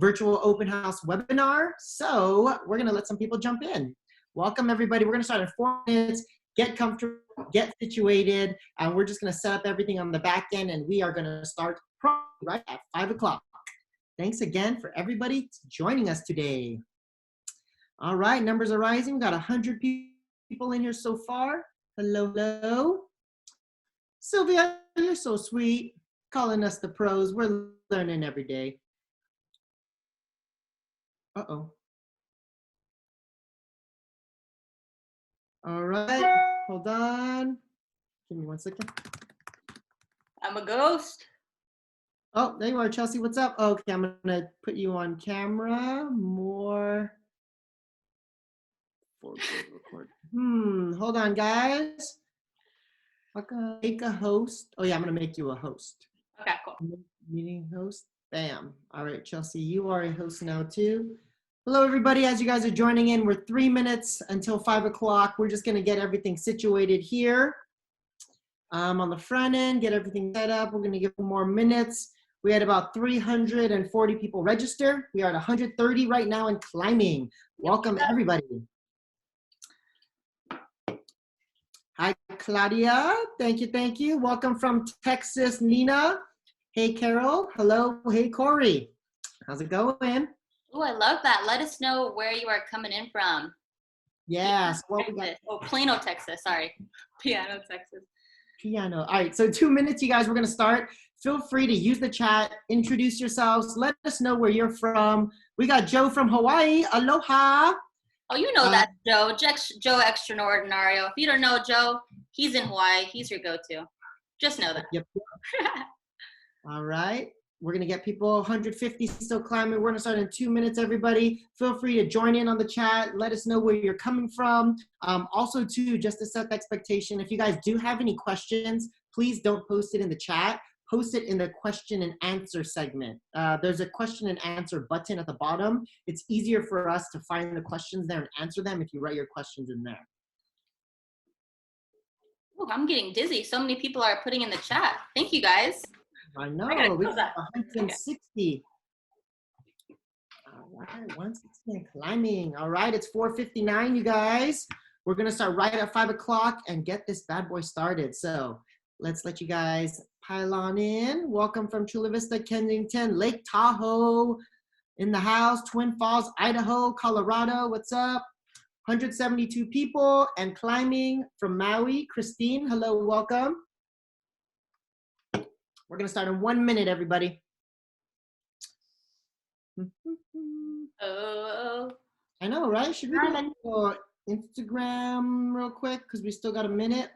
virtual open house webinar. So we're going to let some people jump in. Welcome, everybody. We're going to start in 4 minutes. Get comfortable, get situated, and we're just going to set up everything on the back end, and we are going to start right at 5 o'clock. Thanks again for everybody joining us today. All right, numbers are rising. We've got 100 people in here so far. Hello, hello. Sylvia, you're so sweet, calling us the pros. We're learning every day. Uh-oh. All right, hold on. Give me 1 second. I'm a ghost. Oh, there you are, Chelsea. What's up? Okay, I'm gonna put you on camera. More. Record. Hold on, guys. I'm gonna make a host. Oh yeah, I'm gonna make you a host. Okay, cool. Meeting host. Bam. All right, Chelsea, you are a host now too. Hello, everybody. As you guys are joining in, we're 3 minutes until 5 o'clock. We're just gonna get everything situated here. On the front end, get everything set up. We're gonna give more minutes. We had about 340 people register. We are at 130 right now and climbing. Welcome, everybody. Hi, Claudia. Thank you, thank you. Welcome from Texas, Nina. Hey, Carol. Hello. Hey, Corey. How's it going? Oh, I love that. Let us know where you are coming in from. Yes. Well, we got Plano, Texas. Sorry. Piano, Texas. Piano. All right. So 2 minutes, you guys. We're going to start. Feel free to use the chat. Introduce yourselves. Let us know where you're from. We got Joe from Hawaii. Aloha. Oh, you know that, Joe. Joe Extraordinario. If you don't know Joe, he's in Hawaii. He's your go-to. Just know that. Yep. All right. We're going to get people 150 still climbing. We're going to start in 2 minutes, everybody. Feel free to join in on the chat. Let us know where you're coming from. Also, too, just to set the expectation, if you guys do have any questions, please don't post it in the chat. Post it in the question and answer segment. There's a question and answer button at the bottom. It's easier for us to find the questions there and answer them if you write your questions in there. Oh, I'm getting dizzy. So many people are putting in the chat. Thank you, guys. I know. We got 160. All right, 160 and climbing. All right, it's 4:59, you guys. We're going to start right at 5 o'clock and get this bad boy started. So let's let you guys pile on in. Welcome from Chula Vista, Kensington, Lake Tahoe in the house, Twin Falls, Idaho, Colorado. What's up? 172 people and climbing from Maui. Christine, hello, welcome. We're going to start in 1 minute, everybody. Oh. I know, right? Should we do Instagram real quick because we still got a minute?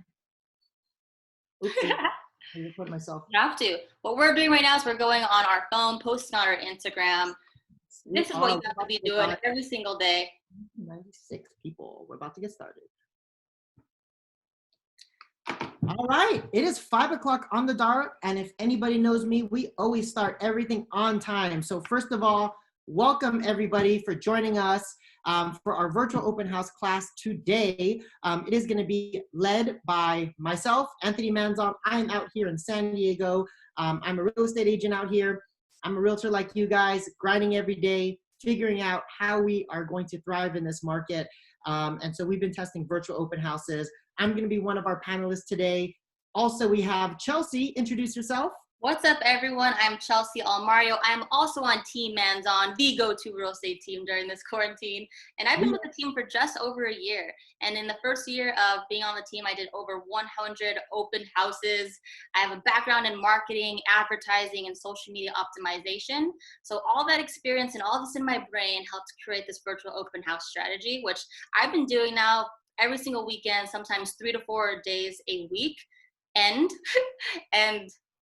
Oops, I recorded myself. You have to. What we're doing right now is we're going on our phone, posting on our Instagram. This is what you have to be doing every single day. 96 people. We're about to get started. All right, it is 5 o'clock on the dot, and if anybody knows me, we always start everything on time. So first of all, welcome everybody for joining us for our virtual open house class today. It is going to be led by myself, Anthony Manzon. I'm out here in San Diego. I'm a real estate agent out here. I'm a realtor like you guys, grinding every day, figuring out how we are going to thrive in this market. And so we've been testing virtual open houses. I'm going to be one of our panelists today. Also, we have Chelsea. Introduce yourself. What's up, everyone? I'm Chelsea Almario. I'm also on Team Manzon, the go-to real estate team during this quarantine. And I've been with the team for just over a year. And in the first year of being on the team, I did over 100 open houses. I have a background in marketing, advertising, and social media optimization. So all that experience and all this in my brain helped create this virtual open house strategy, which I've been doing now every single weekend, sometimes 3 to 4 days a week. And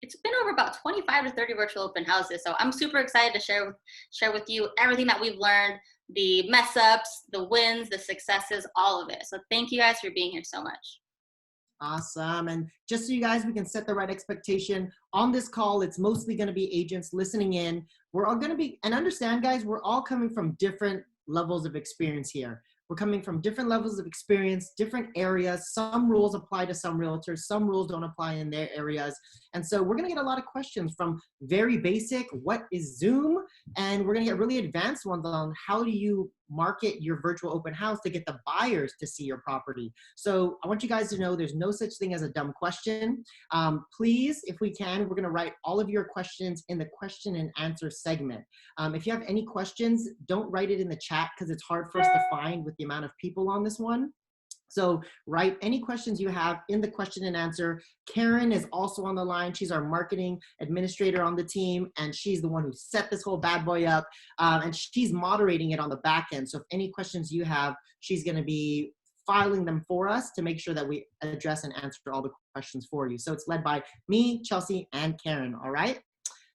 it's been over about 25 to 30 virtual open houses. So I'm super excited to share with you everything that we've learned, the mess ups, the wins, the successes, all of it. So thank you guys for being here so much. Awesome. And just so you guys, we can set the right expectation on this call, it's mostly going to be agents listening in. We're all going to be, and understand guys, we're all coming from different levels of experience here. We're coming from different levels of experience, different areas. Some rules apply to some realtors, some rules don't apply in their areas. And so we're gonna get a lot of questions from very basic, what is Zoom? And we're gonna get really advanced ones on how do you market your virtual open house to get the buyers to see your property. So I want you guys to know there's no such thing as a dumb question. Please, if we can, we're gonna write all of your questions in the question and answer segment. If you have any questions, don't write it in the chat because it's hard for us to find with the amount of people on this one. So write any questions you have in the question and answer. Karen is also on the line. She's our marketing administrator on the team, and she's the one who set this whole bad boy up. And she's moderating it on the back end. So if any questions you have, she's going to be filing them for us to make sure that we address and answer all the questions for you. So it's led by me, Chelsea, and Karen, all right?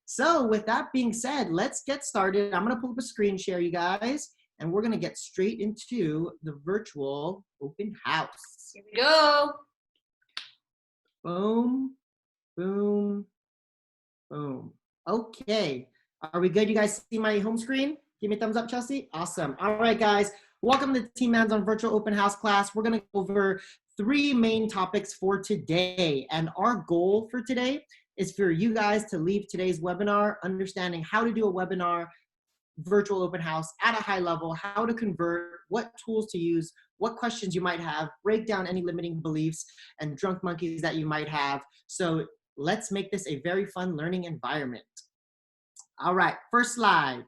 So with that being said, let's get started. I'm going to pull up a screen share, you guys. And we're going to get straight into the virtual open house. Here we go. Boom, boom, boom. Okay. Are we good? You guys see my home screen? Give me a thumbs up, Chelsea. Awesome. All right, guys. Welcome to Team Manzon Virtual Open House class. We're going to go over 3 main topics for today. And our goal for today is for you guys to leave today's webinar understanding how to do a webinar virtual open house at a high level, how to convert, what tools to use, what questions you might have, break down any limiting beliefs and drunk monkeys that you might have. So let's make this a very fun learning environment. All right, first slide.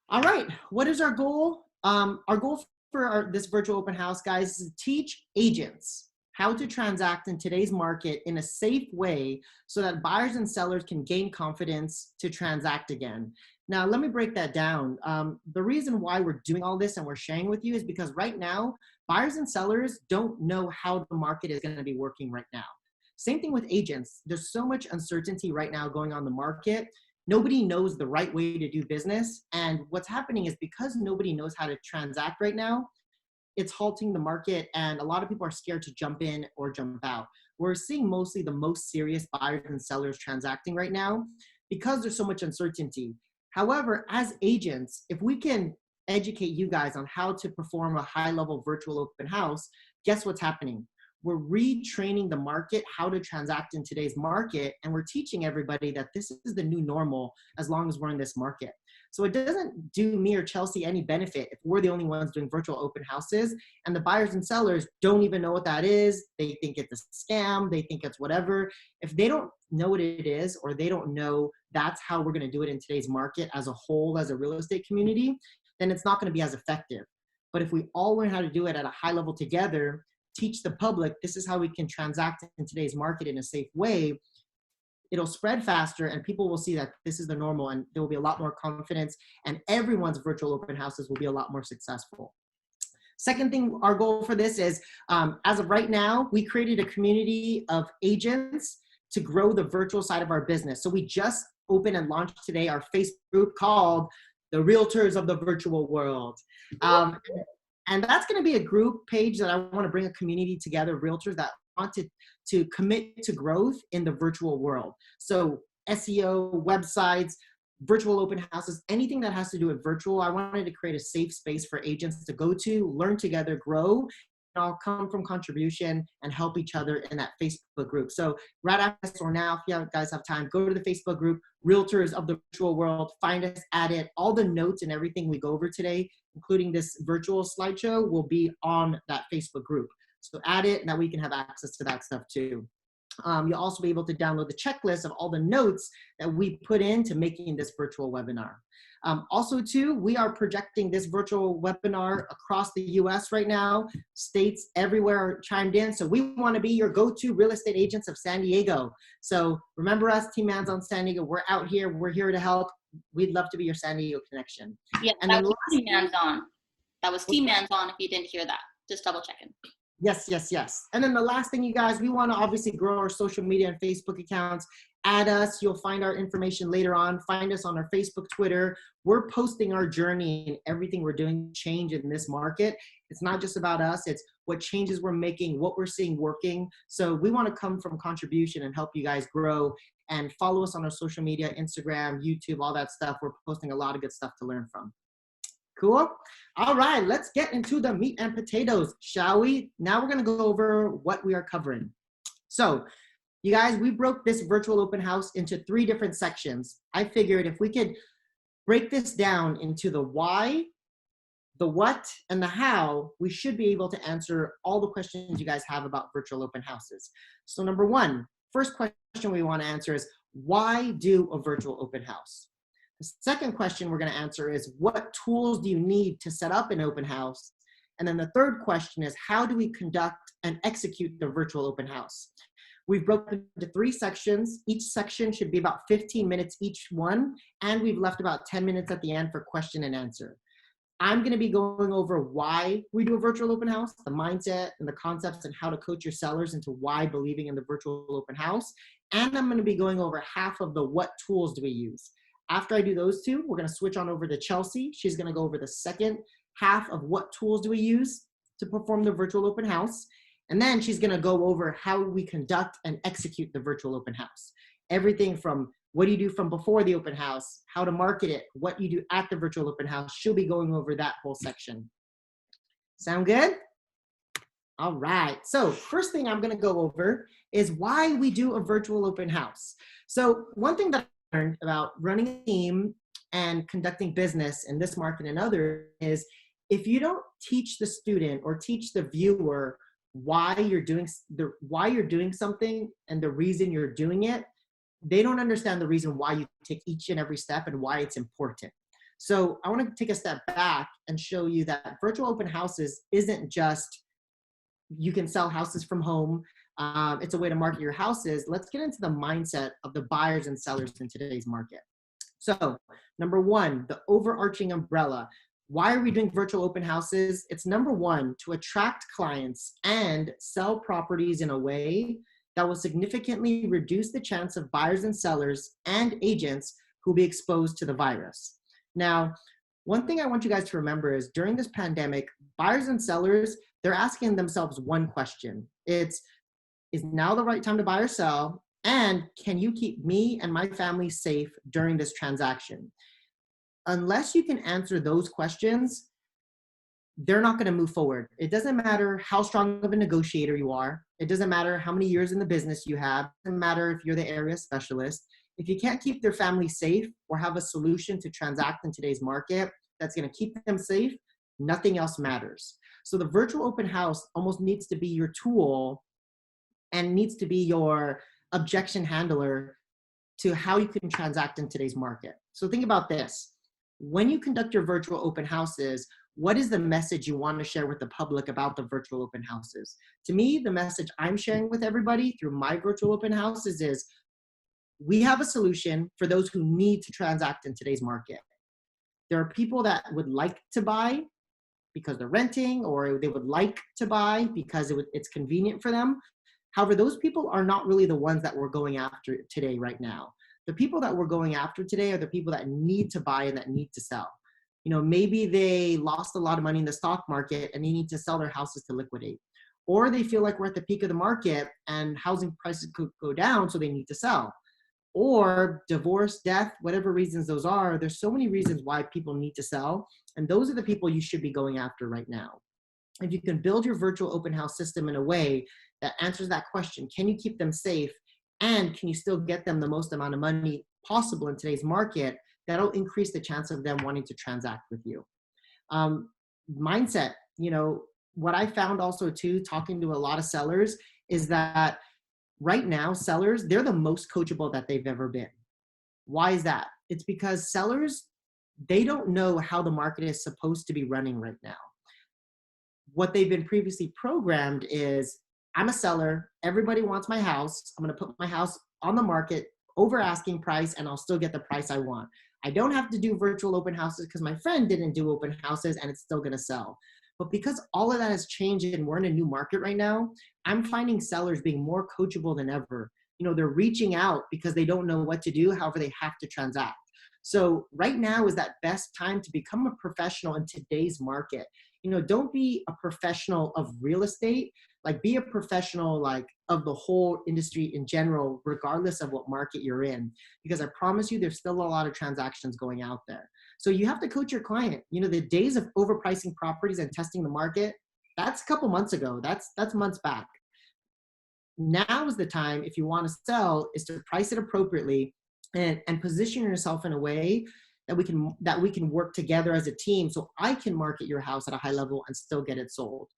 All right, what is our goal? Our goal for this virtual open house, guys, is to teach agents how to transact in today's market in a safe way so that buyers and sellers can gain confidence to transact again. Now, let me break that down. The reason why we're doing all this and we're sharing with you is because right now, buyers and sellers don't know how the market is going to be working right now. Same thing with agents. There's so much uncertainty right now going on in the market. Nobody knows the right way to do business. And what's happening is because nobody knows how to transact right now, it's halting the market, and a lot of people are scared to jump in or jump out. We're seeing mostly the most serious buyers and sellers transacting right now because there's so much uncertainty. However, as agents, if we can educate you guys on how to perform a high-level virtual open house, guess what's happening? We're retraining the market how to transact in today's market, and we're teaching everybody that this is the new normal as long as we're in this market. So it doesn't do me or Chelsea any benefit if we're the only ones doing virtual open houses and the buyers and sellers don't even know what that is. They think it's a scam. They think it's whatever. If they don't know what it is, or they don't know that's how we're going to do it in today's market as a whole, as a real estate community, then it's not going to be as effective. But if we all learn how to do it at a high level together, teach the public, this is how we can transact in today's market in a safe way, it'll spread faster and people will see that this is the normal, and there will be a lot more confidence, and everyone's virtual open houses will be a lot more successful. Second thing, our goal for this is, as of right now, we created a community of agents to grow the virtual side of our business. So we just opened and launched today our Facebook group called the Realtors of the Virtual World. And that's going to be a group page that I want to bring a community together of realtors that want to commit to growth in the virtual world. So SEO, websites, virtual open houses, anything that has to do with virtual, I wanted to create a safe space for agents to go to, learn together, grow, and all come from contribution and help each other in that Facebook group. So right after this or now, if you guys have time, go to the Facebook group, Realtors of the Virtual World, find us, add it. All the notes and everything we go over today, including this virtual slideshow, will be on that Facebook group. So add it, and that we can have access to that stuff too. You'll also be able to download the checklist of all the notes that we put into making this virtual webinar. Also too, we are projecting this virtual webinar across the US right now. States everywhere are chimed in. So we want to be your go-to real estate agents of San Diego. So remember us, Team Manzon San Diego, we're out here, we're here to help. We'd love to be your San Diego connection. Yeah, and that was Team Manzon. That was Team Manzon if you didn't hear that. Just double checking. Yes, yes, yes. And then the last thing, you guys, we want to obviously grow our social media and Facebook accounts. Add us. You'll find our information later on. Find us on our Facebook, Twitter. We're posting our journey and everything we're doing change in this market. It's not just about us. It's what changes we're making, what we're seeing working. So we want to come from contribution and help you guys grow, and follow us on our social media, Instagram, YouTube, all that stuff. We're posting a lot of good stuff to learn from. Cool. All right, let's get into the meat and potatoes, shall we? Now we're gonna go over what we are covering. So you guys, we broke this virtual open house into 3 different sections. I figured if we could break this down into the why, the what, and the how, we should be able to answer all the questions you guys have about virtual open houses. So number 1, first question we want to answer is, why do a virtual open house? The second question we're going to answer is, what tools do you need to set up an open house? And then the third question is, how do we conduct and execute the virtual open house? We've broken into 3 sections. Each section should be about 15 minutes each one, and we've left about 10 minutes at the end for question and answer. I'm going to be going over why we do a virtual open house, the mindset and the concepts, and how to coach your sellers into why believing in the virtual open house. And I'm going to be going over half of the what tools do we use. After I do those 2, we're going to switch on over to Chelsea. She's going to go over the second half of what tools do we use to perform the virtual open house. And then she's going to go over how we conduct and execute the virtual open house. Everything from what do you do from before the open house, how to market it, what you do at the virtual open house. She'll be going over that whole section. Sound good? All right. So first thing I'm going to go over is why we do a virtual open house. So one thing that I learned about running a team and conducting business in this market and others is if you don't teach the student or teach the viewer why you're doing something and the reason you're doing it, they don't understand the reason why you take each and every step and why it's important. So I want to take a step back and show you that virtual open houses isn't just you can sell houses from home. It's a way to market your houses. Let's get into the mindset of the buyers and sellers in today's market. So number 1, the overarching umbrella. Why are we doing virtual open houses? It's number 1, to attract clients and sell properties in a way that will significantly reduce the chance of buyers and sellers and agents who will be exposed to the virus. Now, one thing I want you guys to remember is during this pandemic, buyers and sellers, they're asking themselves one question. Is now the right time to buy or sell? And can you keep me and my family safe during this transaction? Unless you can answer those questions, they're not going to move forward. It doesn't matter how strong of a negotiator you are. It doesn't matter how many years in the business you have. It doesn't matter if you're the area specialist. If you can't keep their family safe or have a solution to transact in today's market that's going to keep them safe, nothing else matters. So the virtual open house almost needs to be your tool and needs to be your objection handler to how you can transact in today's market. So think about this. When you conduct your virtual open houses, what is the message you want to share with the public about the virtual open houses? To me, the message I'm sharing with everybody through my virtual open houses is we have a solution for those who need to transact in today's market. There are people that would like to buy because they're renting, or they would like to buy because it's convenient for them. However, those people are not really the ones that we're going after today right now. The people that we're going after today are the people that need to buy and that need to sell. You know, maybe they lost a lot of money in the stock market and they need to sell their houses to liquidate. Or they feel like we're at the peak of the market and housing prices could go down, so they need to sell. Or divorce, death, whatever reasons those are, there's so many reasons why people need to sell. And those are the people you should be going after right now. If you can build your virtual open house system in a way that answers that question, can you keep them safe? And can you still get them the most amount of money possible in today's market? That'll increase the chance of them wanting to transact with you. Mindset, you know, what I found also too, talking to a lot of sellers, is that right now, sellers, they're the most coachable that they've ever been. Why is that? It's because sellers, they don't know how the market is supposed to be running right now. What they've been previously programmed is, I'm a seller, everybody wants my house, I'm gonna put my house on the market over asking price and I'll still get the price I want. I don't have to do virtual open houses because my friend didn't do open houses and it's still gonna sell. But because all of that has changed and we're in a new market right now, I'm finding sellers being more coachable than ever. You know, they're reaching out because they don't know what to do, however they have to transact. So right now is that best time to become a professional in today's market. Don't be a professional of real estate, like be a professional like of the whole industry in general, regardless of what market you're in, because I promise you there's still a lot of transactions going out there. So you have to coach your client. The days of overpricing properties and testing the market, that's a couple months ago. That's months back. Now is the time, if you want to sell, is to price it appropriately and position yourself in a way that we can work together as a team, so I can market your house at a high level and still get it sold.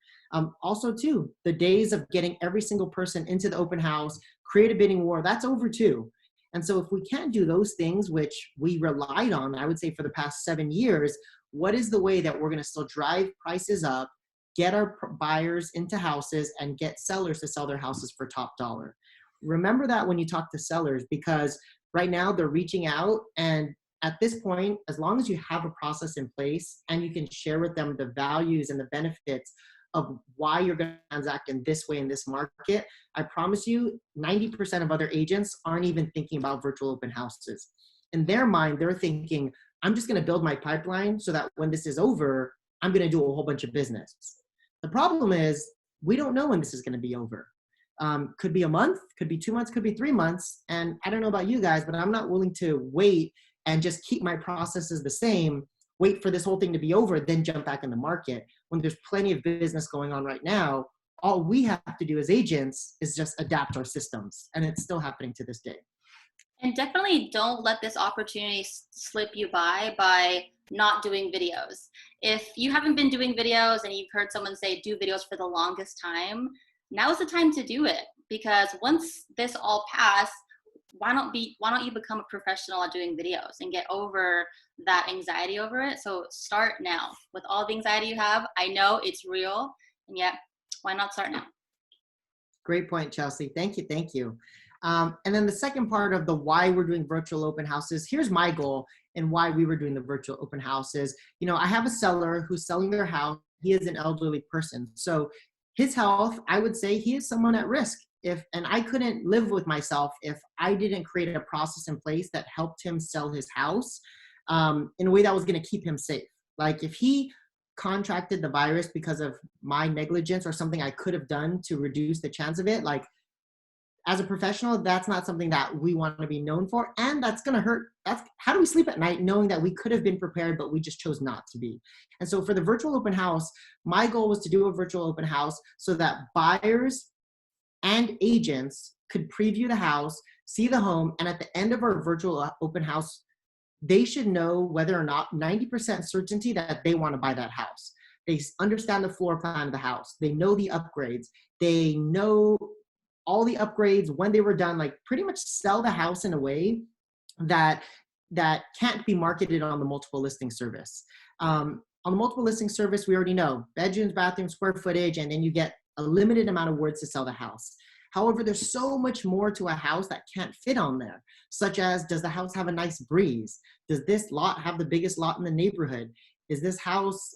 Also too, the days of getting every single person into the open house, create a bidding war, that's over too. And so if we can't do those things, which we relied on, I would say for the past 7 years, what is the way that we're going to still drive prices up, get our buyers into houses, and get sellers to sell their houses for top dollar? Remember that when you talk to sellers, because right now they're reaching out, and at this point, as long as you have a process in place and you can share with them the values and the benefits of why you're going to transact in this way in this market, I promise you 90% of other agents aren't even thinking about virtual open houses. In their mind, they're thinking, I'm just going to build my pipeline so that when this is over, I'm going to do a whole bunch of business. The problem is we don't know when this is going to be over. Could be a month, could be 2 months, could be 3 months. And I don't know about you guys, but I'm not willing to wait and just keep my processes the same, wait for this whole thing to be over, then jump back in the market. When there's plenty of business going on right now, all we have to do as agents is just adapt our systems. And it's still happening to this day. And definitely don't let this opportunity slip you by not doing videos. If you haven't been doing videos and you've heard someone say do videos for the longest time, now is the time to do it, because once this all passed, why don't you become a professional at doing videos and get over that anxiety over it? So start now. With all the anxiety you have, I know it's real, and yet why not start now? Great point, Chelsea. Thank you. Thank you. And then the second part of the why we're doing virtual open houses, here's my goal and why we were doing the virtual open houses. I have a seller who's selling their house. He is an elderly person. So his health, I would say he is someone at risk. And I couldn't live with myself if I didn't create a process in place that helped him sell his house in a way that was going to keep him safe. Like if he contracted the virus because of my negligence or something I could have done to reduce the chance of it, like as a professional, that's not something that we want to be known for. And that's going to hurt. How do we sleep at night knowing that we could have been prepared, but we just chose not to be? And so for the virtual open house, my goal was to do a virtual open house so that buyers and agents could preview the house, see the home, and at the end of our virtual open house, they should know whether or not 90% certainty that they want to buy that house. They understand the floor plan of the house. They know the upgrades. They know all the upgrades when they were done, like pretty much sell the house in a way that can't be marketed on the multiple listing service. On the multiple listing service, we already know bedrooms, bathrooms, square footage, and then you get a limited amount of words to sell the house. However, there's so much more to a house that can't fit on there, such as, does the house have a nice breeze? Does this lot have the biggest lot in the neighborhood? Is this house,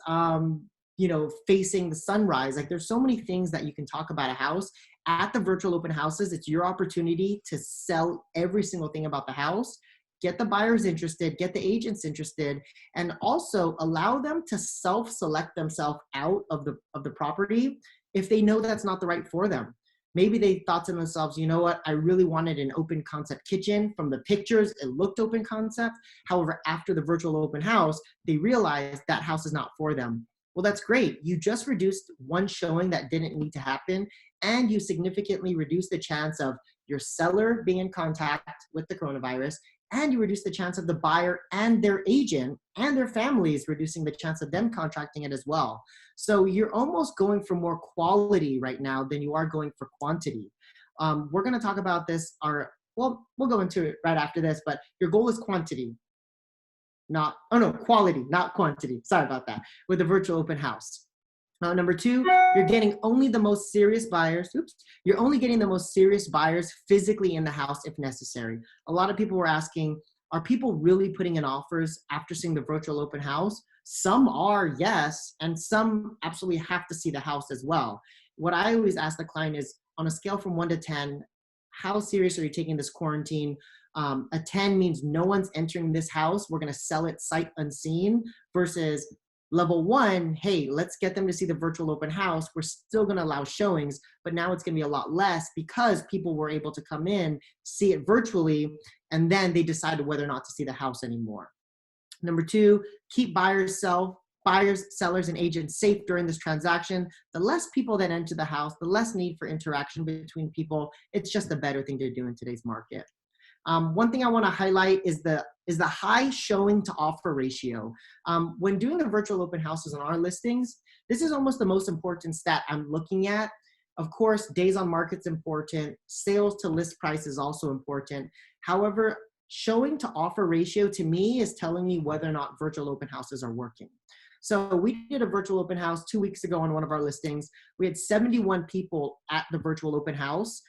facing the sunrise? Like there's so many things that you can talk about a house. At the virtual open houses, it's your opportunity to sell every single thing about the house, get the buyers interested, get the agents interested, and also allow them to self-select themselves out of the property if they know that's not the right for them. Maybe they thought to themselves, you know what, I really wanted an open concept kitchen. From the pictures, it looked open concept. However, after the virtual open house, they realized that house is not for them. Well, that's great. You just reduced one showing that didn't need to happen, and you significantly reduce the chance of your seller being in contact with the coronavirus, and you reduce the chance of the buyer and their agent and their families, reducing the chance of them contracting it as well. So you're almost going for more quality right now than you are going for quantity. We're going to talk about this, we'll go into it right after this, but your goal is quantity. Quality, not quantity. Sorry about that. With the virtual open house. Number two, you're getting only the most serious buyers. You're only getting the most serious buyers physically in the house if necessary. A lot of people were asking, are people really putting in offers after seeing the virtual open house? Some are, yes, and some absolutely have to see the house as well. What I always ask the client is, on a scale from 1 to 10, how serious are you taking this quarantine? A 10 means no one's entering this house. We're going to sell it sight unseen, versus level 1, hey, let's get them to see the virtual open house. We're still going to allow showings, but now it's going to be a lot less because people were able to come in, see it virtually, and then they decided whether or not to see the house anymore. Number 2, keep buyers, sellers, and agents safe during this transaction. The less people that enter the house, the less need for interaction between people. It's just a better thing to do in today's market. One thing I want to highlight is the high showing to offer ratio. When doing the virtual open houses on our listings, this is almost the most important stat I'm looking at. Of course, days on market's important. Sales to list price is also important. However, showing to offer ratio to me is telling me whether or not virtual open houses are working. So we did a virtual open house 2 weeks ago on one of our listings. We had 71 people at the virtual open house.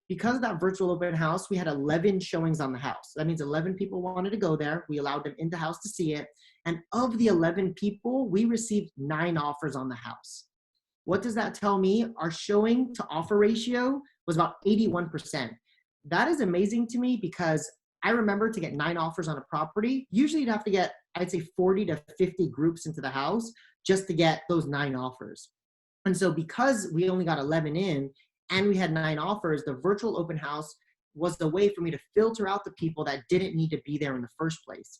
Because of that virtual open house, we had 11 showings on the house. That means 11 people wanted to go there. We allowed them in the house to see it. And of the 11 people, we received 9 offers on the house. What does that tell me? Our showing to offer ratio was about 81%. That is amazing to me because I remember to get 9 offers on a property, usually you'd have to get, I'd say 40 to 50 groups into the house just to get those 9 offers. And so because we only got 11 in, and we had 9 offers, the virtual open house was the way for me to filter out the people that didn't need to be there in the first place.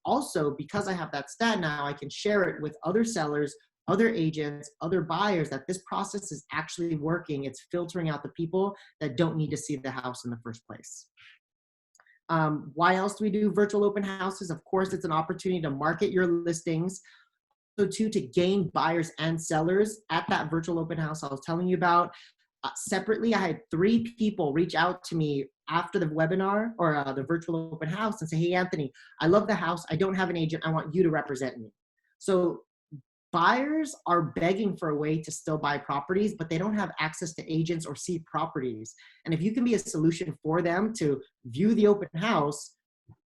Also, because I have that stat now, I can share it with other sellers, other agents, other buyers, that this process is actually working. It's filtering out the people that don't need to see the house in the first place. Why else do we do virtual open houses? Of course, it's an opportunity to market your listings. So too, to gain buyers and sellers at that virtual open house I was telling you about. Separately, I had 3 people reach out to me after the webinar or the virtual open house and say, hey, Anthony, I love the house. I don't have an agent. I want you to represent me. So buyers are begging for a way to still buy properties, but they don't have access to agents or see properties. And if you can be a solution for them to view the open house,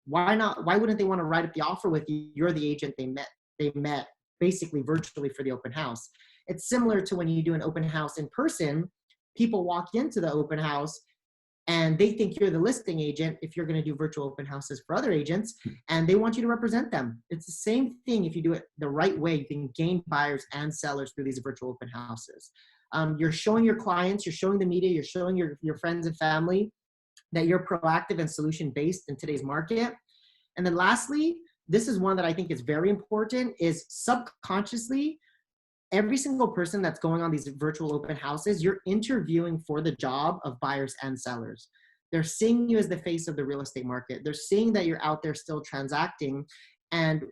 why not? Why wouldn't they want to write up the offer with you? You're the agent they met basically virtually for the open house. It's similar to when you do an open house in person. People walk into the open house and they think you're the listing agent if you're going to do virtual open houses for other agents, and they want you to represent them. It's the same thing. If you do it the right way, you can gain buyers and sellers through these virtual open houses. You're showing your clients, you're showing the media, you're showing your friends and family that you're proactive and solution-based in today's market. And then lastly, this is one that I think is very important, is subconsciously, every single person that's going on these virtual open houses, you're interviewing for the job of buyers and sellers. They're seeing you as the face of the real estate market. They're seeing that you're out there still transacting. And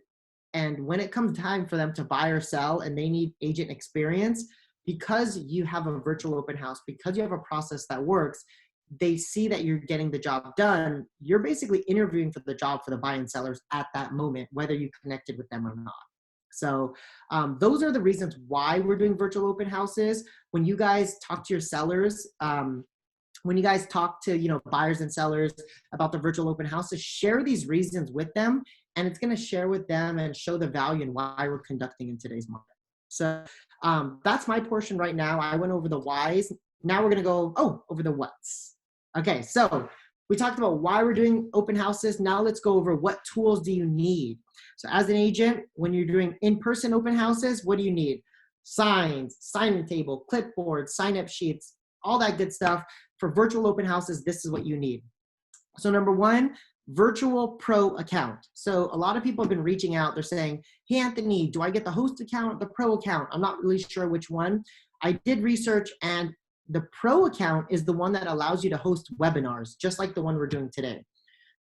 when it comes time for them to buy or sell and they need agent experience, because you have a virtual open house, because you have a process that works, they see that you're getting the job done. You're basically interviewing for the job for the buy and sellers at that moment, whether you connected with them or not. So those are the reasons why we're doing virtual open houses. When you guys talk to your sellers, when you guys talk to buyers and sellers about the virtual open houses, share these reasons with them, and it's going to share with them and show the value in why we're conducting in today's market. So that's my portion right now. I went over the whys. Now we're going to go over the whats. Okay, so we talked about why we're doing open houses. Now let's go over what tools do you need. So as an agent, when you're doing in-person open houses, what do you need? Signs, signing table, clipboard, sign-up sheets, all that good stuff. For virtual open houses, this is what you need. So number 1, virtual pro account. So a lot of people have been reaching out. They're saying, hey, Anthony, do I get the host account or the pro account? I'm not really sure which one. I did research, and the pro account is the one that allows you to host webinars, just like the one we're doing today.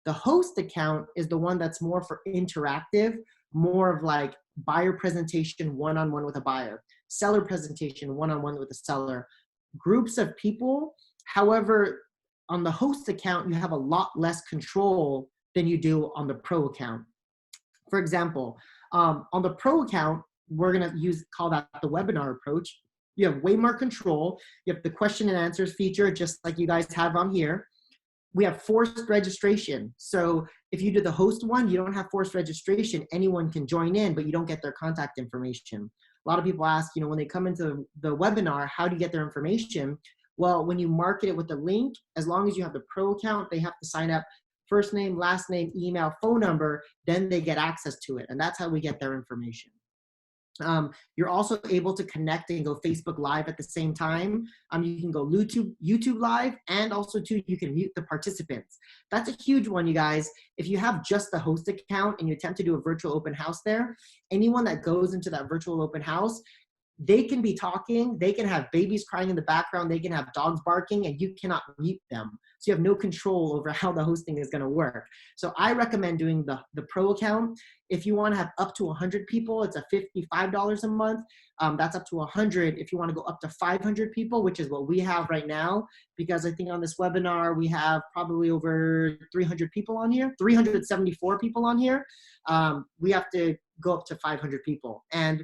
The host account is the one that's more for interactive, more of like buyer presentation one-on-one with a buyer, seller presentation one-on-one with a seller, groups of people. However, on the host account, you have a lot less control than you do on the pro account. For example, on the pro account, we're going to call that the webinar approach. You have way more control. You have the question and answers feature, just like you guys have on here. We have forced registration. So if you do the host one, you don't have forced registration. Anyone can join in, but you don't get their contact information. A lot of people ask, when they come into the webinar, how do you get their information? Well, when you market it with the link, as long as you have the pro account, they have to sign up first name, last name, email, phone number, then they get access to it. And that's how we get their information. You're also able to connect and go Facebook Live at the same time. You can go YouTube Live, and also too, you can mute the participants. That's a huge one, you guys. If you have just the host account and you attempt to do a virtual open house there, anyone that goes into that virtual open house, they can be talking, they can have babies crying in the background, they can have dogs barking, and you cannot mute them. So you have no control over how the hosting is going to work. So I recommend doing the pro account. If you want to have up to 100 people, it's a $55 a month. That's up to 100 if you want to go up to 500 people, which is what we have right now, because I think on this webinar, we have probably over 300 people on here, 374 people on here. We have to go up to 500 people. And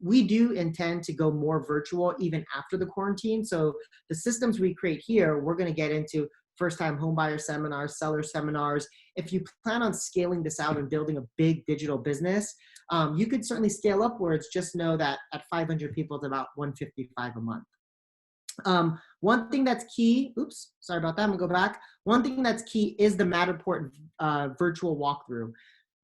we do intend to go more virtual even after the quarantine. So the systems we create here, we're going to get into first-time homebuyer seminars, seller seminars. If you plan on scaling this out and building a big digital business, you could certainly scale upwards. Just know that at 500 people, it's about $155 a month. One thing that's key, oops, sorry about that, I'm gonna go back. One thing that's key is the Matterport virtual walkthrough.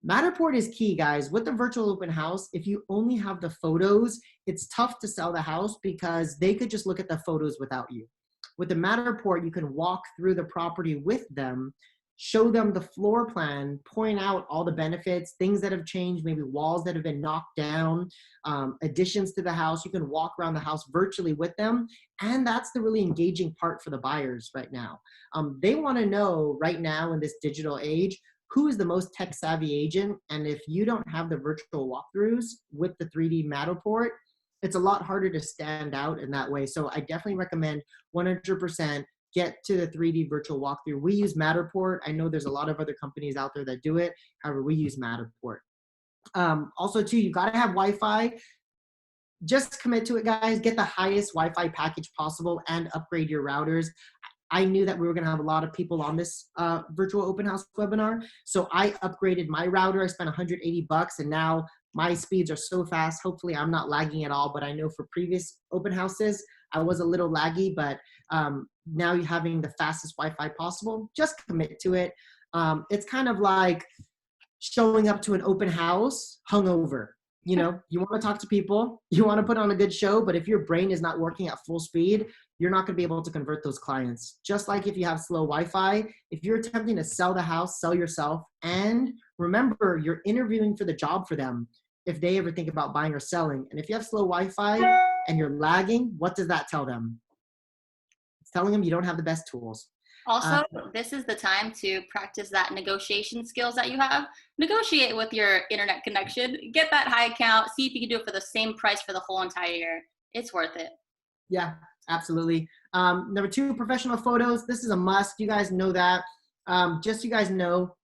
Matterport is key, guys. With the virtual open house, if you only have the photos, it's tough to sell the house because they could just look at the photos without you. With the Matterport, you can walk through the property with them, show them the floor plan, point out all the benefits, things that have changed, maybe walls that have been knocked down, additions to the house. You can walk around the house virtually with them. And that's the really engaging part for the buyers right now. They want to know right now in this digital age, who is the most tech savvy agent? And if you don't have the virtual walkthroughs with the 3D Matterport, it's a lot harder to stand out in that way. So I definitely recommend 100% get to the 3D virtual walkthrough. We use Matterport. I know there's a lot of other companies out there that do it. However, we use Matterport. Also too, you gotta have Wi-Fi. Just commit to it, guys. Get the highest Wi-Fi package possible and upgrade your routers. I knew that we were going to have a lot of people on this virtual open house webinar. So I upgraded my router. I spent $180 and now my speeds are so fast. Hopefully I'm not lagging at all, but I know for previous open houses, I was a little laggy, but now you're having the fastest Wi-Fi possible. Just commit to it. It's kind of like showing up to an open house hungover. You know, you want to talk to people, you want to put on a good show, but if your brain is not working at full speed, you're not going to be able to convert those clients. Just like if you have slow Wi-Fi, if you're attempting to sell the house, sell yourself, and remember, you're interviewing for the job for them if they ever think about buying or selling. And if you have slow Wi-Fi and you're lagging, what does that tell them? It's telling them you don't have the best tools. Also, this is the time to practice that negotiation skills that you have. Negotiate with your internet connection. Get that high account. See if you can do it for the same price for the whole entire year. It's worth it. Yeah, absolutely. Number 2, professional photos. This is a must. You guys know that. Just so you guys know,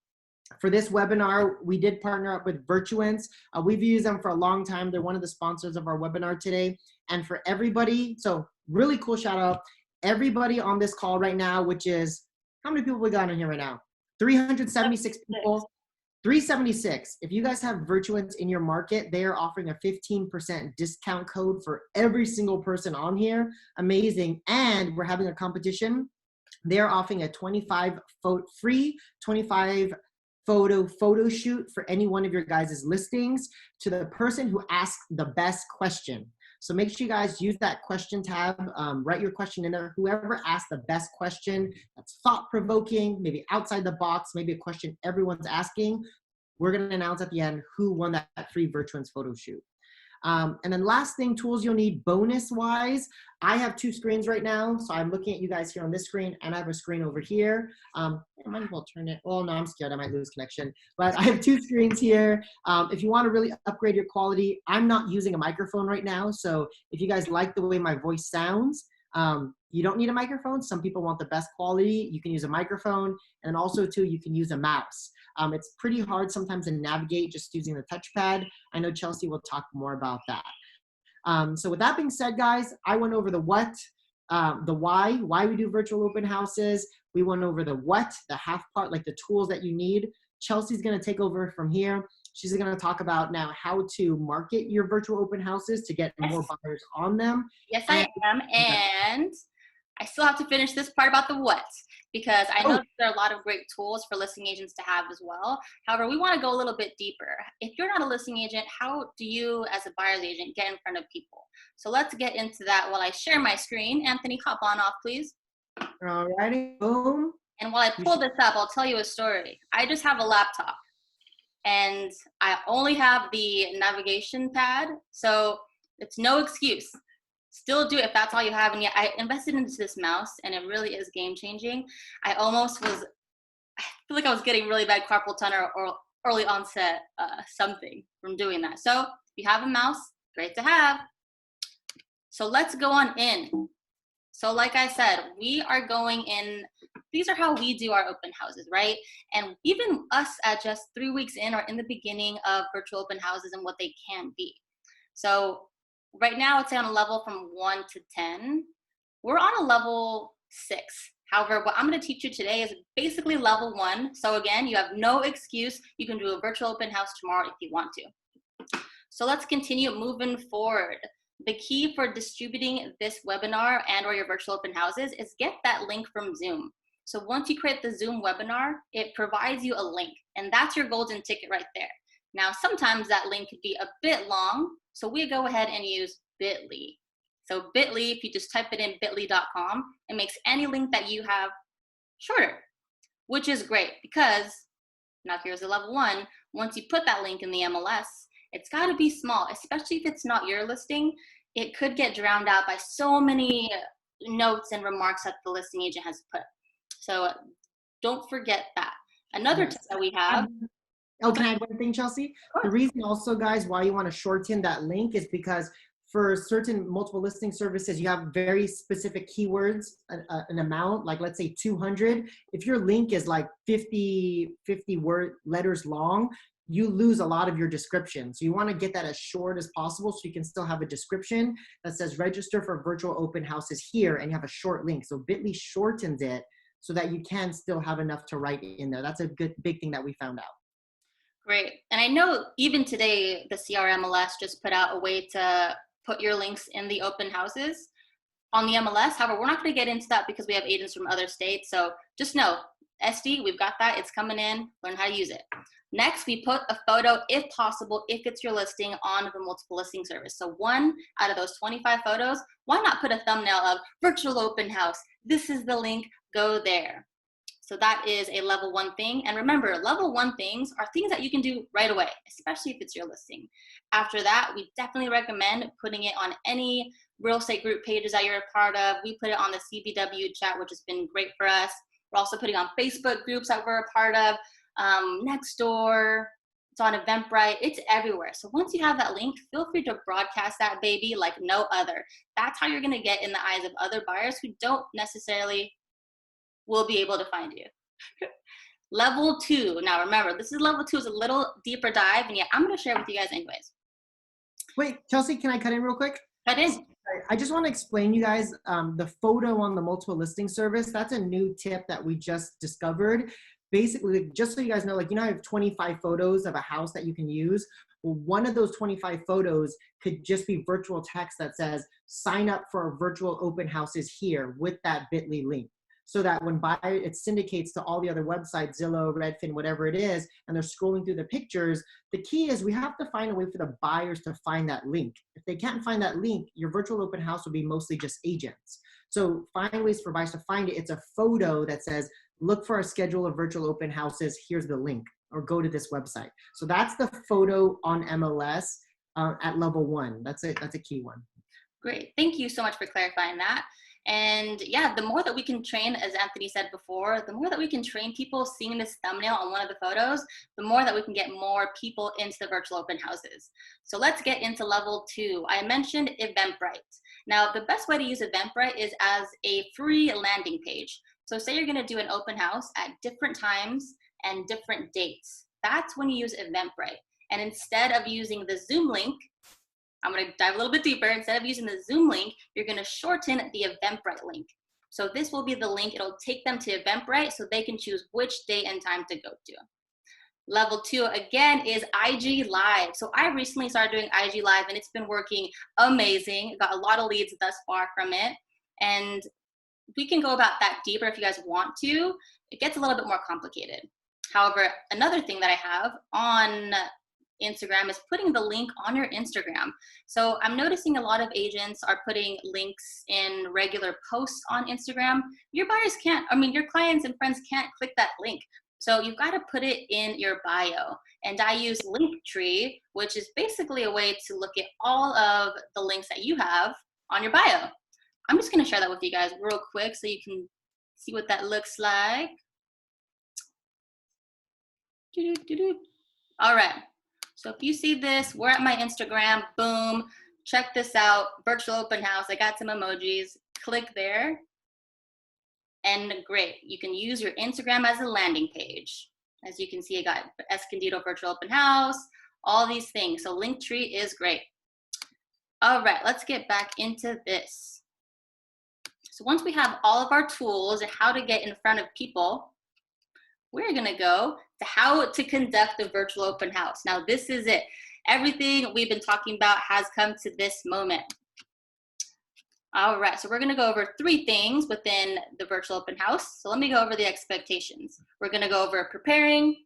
for this webinar, we did partner up with Virtuance. We've used them for a long time. They're one of the sponsors of our webinar today. And for everybody, so really cool shout out. Everybody on this call right now, which is, how many people we got in here right now? 376 people. 376. If you guys have Virtuance in your market, they are offering a 15% discount code for every single person on here. Amazing. And we're having a competition. They're offering a 25 free 25 photo shoot for any one of your guys' listings to the person who asks the best question. So make sure you guys use that question tab, write your question in there. Whoever asks the best question that's thought-provoking, maybe outside the box, maybe a question everyone's asking, we're going to announce at the end who won that free Virtuance photo shoot. And then last thing, tools you'll need bonus-wise. I have 2 screens right now, so I'm looking at you guys here on this screen, and I have a screen over here. I might as well turn it. Oh, no, I'm scared I might lose connection. But I have 2 screens here. If you want to really upgrade your quality, I'm not using a microphone right now, so if you guys like the way my voice sounds, you don't need a microphone. Some people want the best quality. You can use a microphone, and also, too, you can use a mouse. It's pretty hard sometimes to navigate just using the touchpad. I know Chelsea will talk more about that. So with that being said, guys, I went over the what, the why we do virtual open houses. We went over the what, the half part, like the tools that you need. Chelsea's going to take over from here. She's going to talk about now how to market your virtual open houses to get more buyers on them. Yes, I am. And I still have to finish this part about the what, because I know there are a lot of great tools for listing agents to have as well. However, we want to go a little bit deeper. If you're not a listing agent, how do you, as a buyer's agent, get in front of people? So let's get into that while I share my screen. Anthony, hop on off, please. Alrighty, boom. And while I pull this up, I'll tell you a story. I just have a laptop, and I only have the navigation pad, so it's no excuse. Still do it if that's all you have. And yet I invested into this mouse, and it really is game changing. I feel like I was getting really bad carpal tunnel or early onset something from doing that. So if you have a mouse, great to have. So let's go on in. So like I said, we are going in, these are how we do our open houses, right? And even us at just 3 weeks in, or in the beginning of virtual open houses and what they can be. So right now, it's on a level from 1 to 10. We're on a level 6. However, what I'm going to teach you today is basically level 1. So again, you have no excuse. You can do a virtual open house tomorrow if you want to. So let's continue moving forward. The key for distributing this webinar and or your virtual open houses is get that link from Zoom. So once you create the Zoom webinar, it provides you a link, and that's your golden ticket right there. Now, sometimes that link could be a bit long, so we go ahead and use bit.ly. So bit.ly, if you just type it in bit.ly.com, it makes any link that you have shorter, which is great because, now here's the level 1, once you put that link in the MLS, it's got to be small, especially if it's not your listing. It could get drowned out by so many notes and remarks that the listing agent has put. So don't forget that. Another tip that we have. Oh, can I add one thing, Chelsea? The reason also, guys, why you want to shorten that link is because for certain multiple listing services, you have very specific keywords, an amount, like let's say 200. If your link is like 50 letters long, you lose a lot of your description. So you want to get that as short as possible so you can still have a description that says register for virtual open houses here, and you have a short link. So bit.ly shortens it so that you can still have enough to write in there. That's a big thing that we found out. Great. And I know even today, the CRMLS just put out a way to put your links in the open houses on the MLS. However, we're not going to get into that because we have agents from other states. So just know, SD, we've got that. It's coming in. Learn how to use it. Next, we put a photo, if possible, if it's your listing, on the multiple listing service. So 1 out of those 25 photos, why not put a thumbnail of virtual open house? This is the link. Go there. So that is a level 1 thing. And remember, level 1 things are things that you can do right away, especially if it's your listing. After that, we definitely recommend putting it on any real estate group pages that you're a part of. We put it on the CBW chat, which has been great for us. We're also putting on Facebook groups that we're a part of, Nextdoor, it's on Eventbrite, it's everywhere. So once you have that link, feel free to broadcast that baby like no other. That's how you're gonna get in the eyes of other buyers who don't necessarily will be able to find you. Level 2, now remember, this is level 2, is a little deeper dive, and yeah, I'm gonna share with you guys anyways. Wait, Chelsea, can I cut in real quick? Cut in. I just want to explain you guys the photo on the multiple listing service. That's a new tip that we just discovered. Basically, just so you guys know, like, I have 25 photos of a house that you can use. Well, one of those 25 photos could just be virtual text that says, sign up for virtual open houses here with that bit.ly link. So that when it syndicates to all the other websites, Zillow, Redfin, whatever it is, and they're scrolling through the pictures, the key is we have to find a way for the buyers to find that link. If they can't find that link, your virtual open house will be mostly just agents. So find ways for buyers to find it. It's a photo that says, look for a schedule of virtual open houses, here's the link, or go to this website. So that's the photo on MLS at level 1. That's it. That's a key one. Great. Thank you so much for clarifying that. And yeah, the more that we can train, as Anthony said before, the more that we can train people seeing this thumbnail on one of the photos, the more that we can get more people into the virtual open houses. So let's get into level 2. I mentioned Eventbrite. Now, the best way to use Eventbrite is as a free landing page. So say you're going to do an open house at different times and different dates. That's when you use Eventbrite. And instead of using the Zoom link, I'm going to dive a little bit deeper. Instead of using the Zoom link, you're going to shorten the Eventbrite link. So this will be the link. It'll take them to Eventbrite so they can choose which date and time to go to. Level 2, again, is IG Live. So I recently started doing IG Live, and it's been working amazing. Got a lot of leads thus far from it. And we can go about that deeper if you guys want to. It gets a little bit more complicated. However, another thing that I have on Instagram is putting the link on your Instagram. So I'm noticing a lot of agents are putting links in regular posts on Instagram. Your buyers can't, your clients and friends can't click that link. So you've got to put it in your bio. And I use Linktree, which is basically a way to look at all of the links that you have on your bio. I'm just going to share that with you guys real quick so you can see what that looks like. All right. So if you see this, we're at my Instagram, boom, check this out, virtual open house. I got some emojis, click there. And great, you can use your Instagram as a landing page. As you can see, I got Escondido virtual open house, all these things. So Linktree is great. All right, let's get back into this. So once we have all of our tools and how to get in front of people, we're gonna go to how to conduct a virtual open house. Now this is it. Everything we've been talking about has come to this moment. All right, so we're gonna go over 3 things within the virtual open house. So let me go over the expectations. We're gonna go over preparing,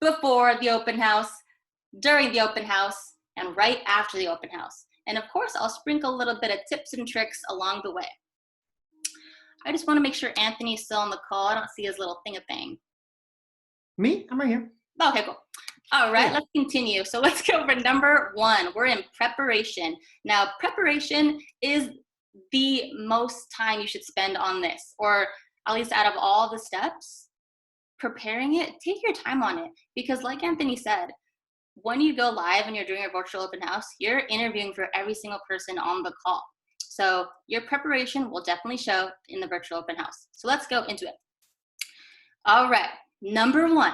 before the open house, during the open house, and right after the open house. And of course, I'll sprinkle a little bit of tips and tricks along the way. I just wanna make sure Anthony's still on the call. I don't see his little thing. Me? I'm right here. Okay, cool. All right, let's continue. So let's go for number 1. We're in preparation. Now, preparation is the most time you should spend on this, or at least out of all the steps, preparing it, take your time on it. Because like Anthony said, when you go live and you're doing your virtual open house, you're interviewing for every single person on the call. So your preparation will definitely show in the virtual open house. So let's go into it. All right, number 1.